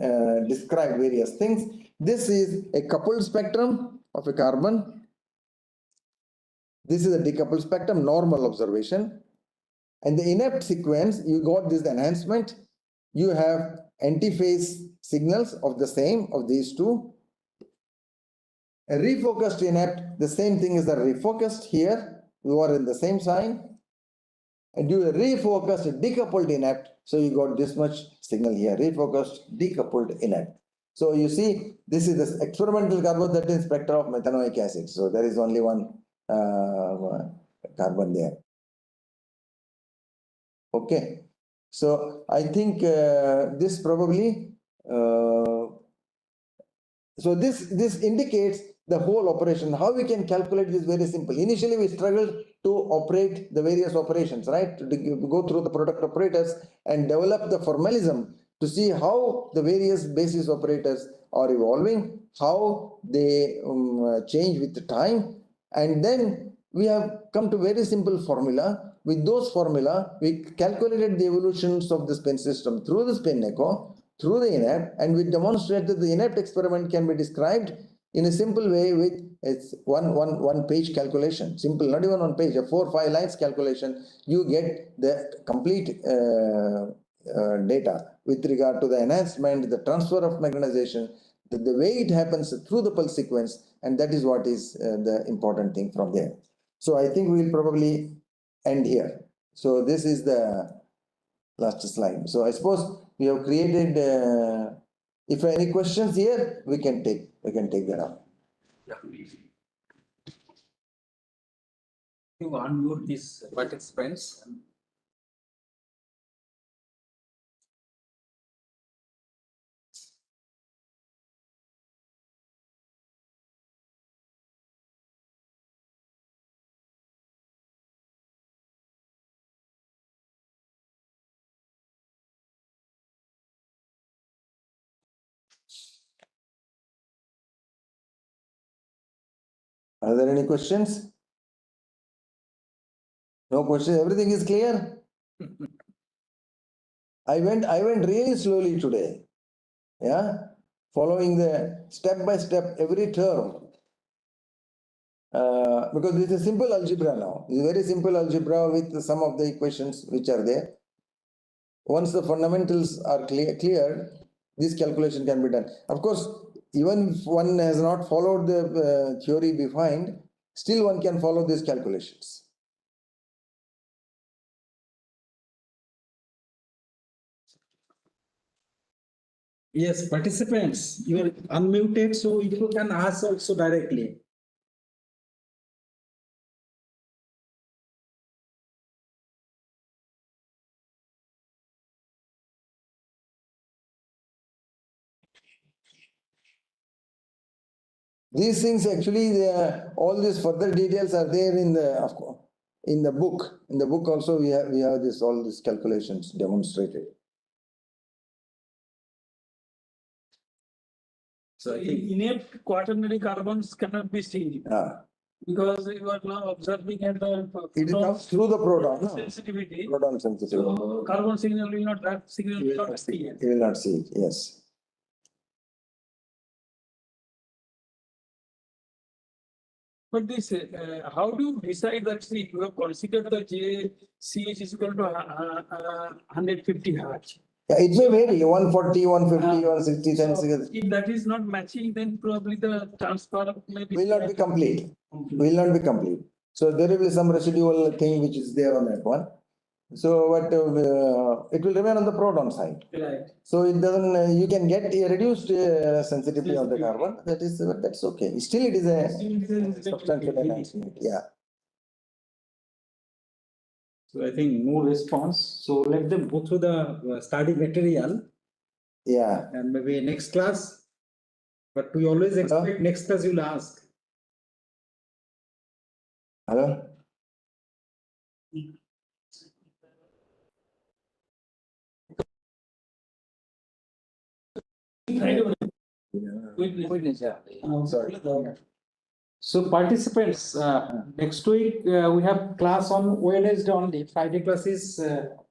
described various things. This is a coupled spectrum of a carbon. This is a decoupled spectrum, normal observation. And the inept sequence, you got this enhancement. You have antiphase signals of the same of these two. A refocused inept, the same thing is the refocused here, you are in the same sign. And do a refocused decoupled inept, so you got this much signal here, refocused decoupled inept. So you see, this is the experimental carbon-13 spectra of methanoic acid. So there is only one carbon there. Okay, so I think this probably, so this indicates the whole operation. How we can calculate this very simple. Initially we struggled to operate the various operations, right? To go through the product operators and develop the formalism to see how the various basis operators are evolving, how they change with the time, and then we have come to very simple formula. With those formula, we calculated the evolutions of the spin system through the spin echo, through the inept, and we demonstrated the inept experiment can be described in a simple way with its one page calculation. Simple, not even one page, a 4 or 5 lines calculation. You get the complete data with regard to the enhancement, the transfer of magnetization, the way it happens through the pulse sequence, and that is what is the important thing from there. So I think we will probably end here. So this is the last slide. So I suppose we have created, if any questions here, we can take that up. Yeah. You unmute these participants. Are there any questions? No questions, everything is clear? I went really slowly today. Yeah, following the step by step every term. Because this is simple algebra now. It's very simple algebra with some of the equations which are there. Once the fundamentals are cleared, this calculation can be done. Of course, even if one has not followed the theory behind, still one can follow these calculations. Yes, participants, you are unmuted, so if you can ask also directly. These things actually, all these further details are there in the, of course, in the book. In the book also we have this all these calculations demonstrated. So inept quaternary carbons cannot be seen because you are now observing at the It comes through the proton. sensitivity. Proton sensitivity. So carbon signal will not, that signal will not see it. You will not see it, yes. But this, how do you decide that? See, you have considered the JCH is equal to 150 hertz. Yeah, it may vary 140, 150, 160, So if that is not matching, then probably the transfer may be will not be complete. Will not be complete. So there will be some residual thing which is there on that one. So what it will remain on the proton side. Right. So it doesn't. You can get a reduced sensitivity of the carbon. That's okay. Still, it is a substantial enhancement. Yeah. So I think no response. So let them go through the study material Yeah. and maybe next class. But we always expect next class you'll ask. Hello. Sorry. So participants, next week we have class on Wednesday only. Friday class is,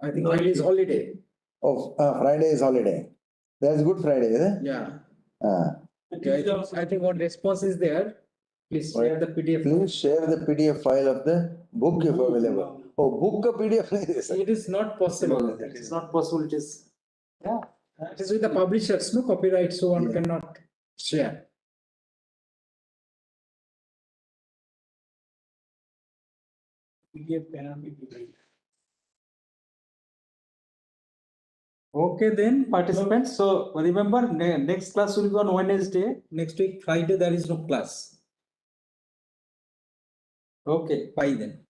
I think Friday is holiday. Oh, Friday is holiday. That's Good Friday, is it? Yeah. Okay, I think one response is there. Please share the PDF. Please share the PDF file of the book if available. Oh, book का PDF नहीं दे सकते. It is not possible. It is not possible. It is. Yeah. It is with the publishers, no copyright, so one Yeah. cannot share. PDF cannot be given. Okay, then participants, so remember, next class will be on Wednesday. Next week, Friday, there is no class. Okay, bye then.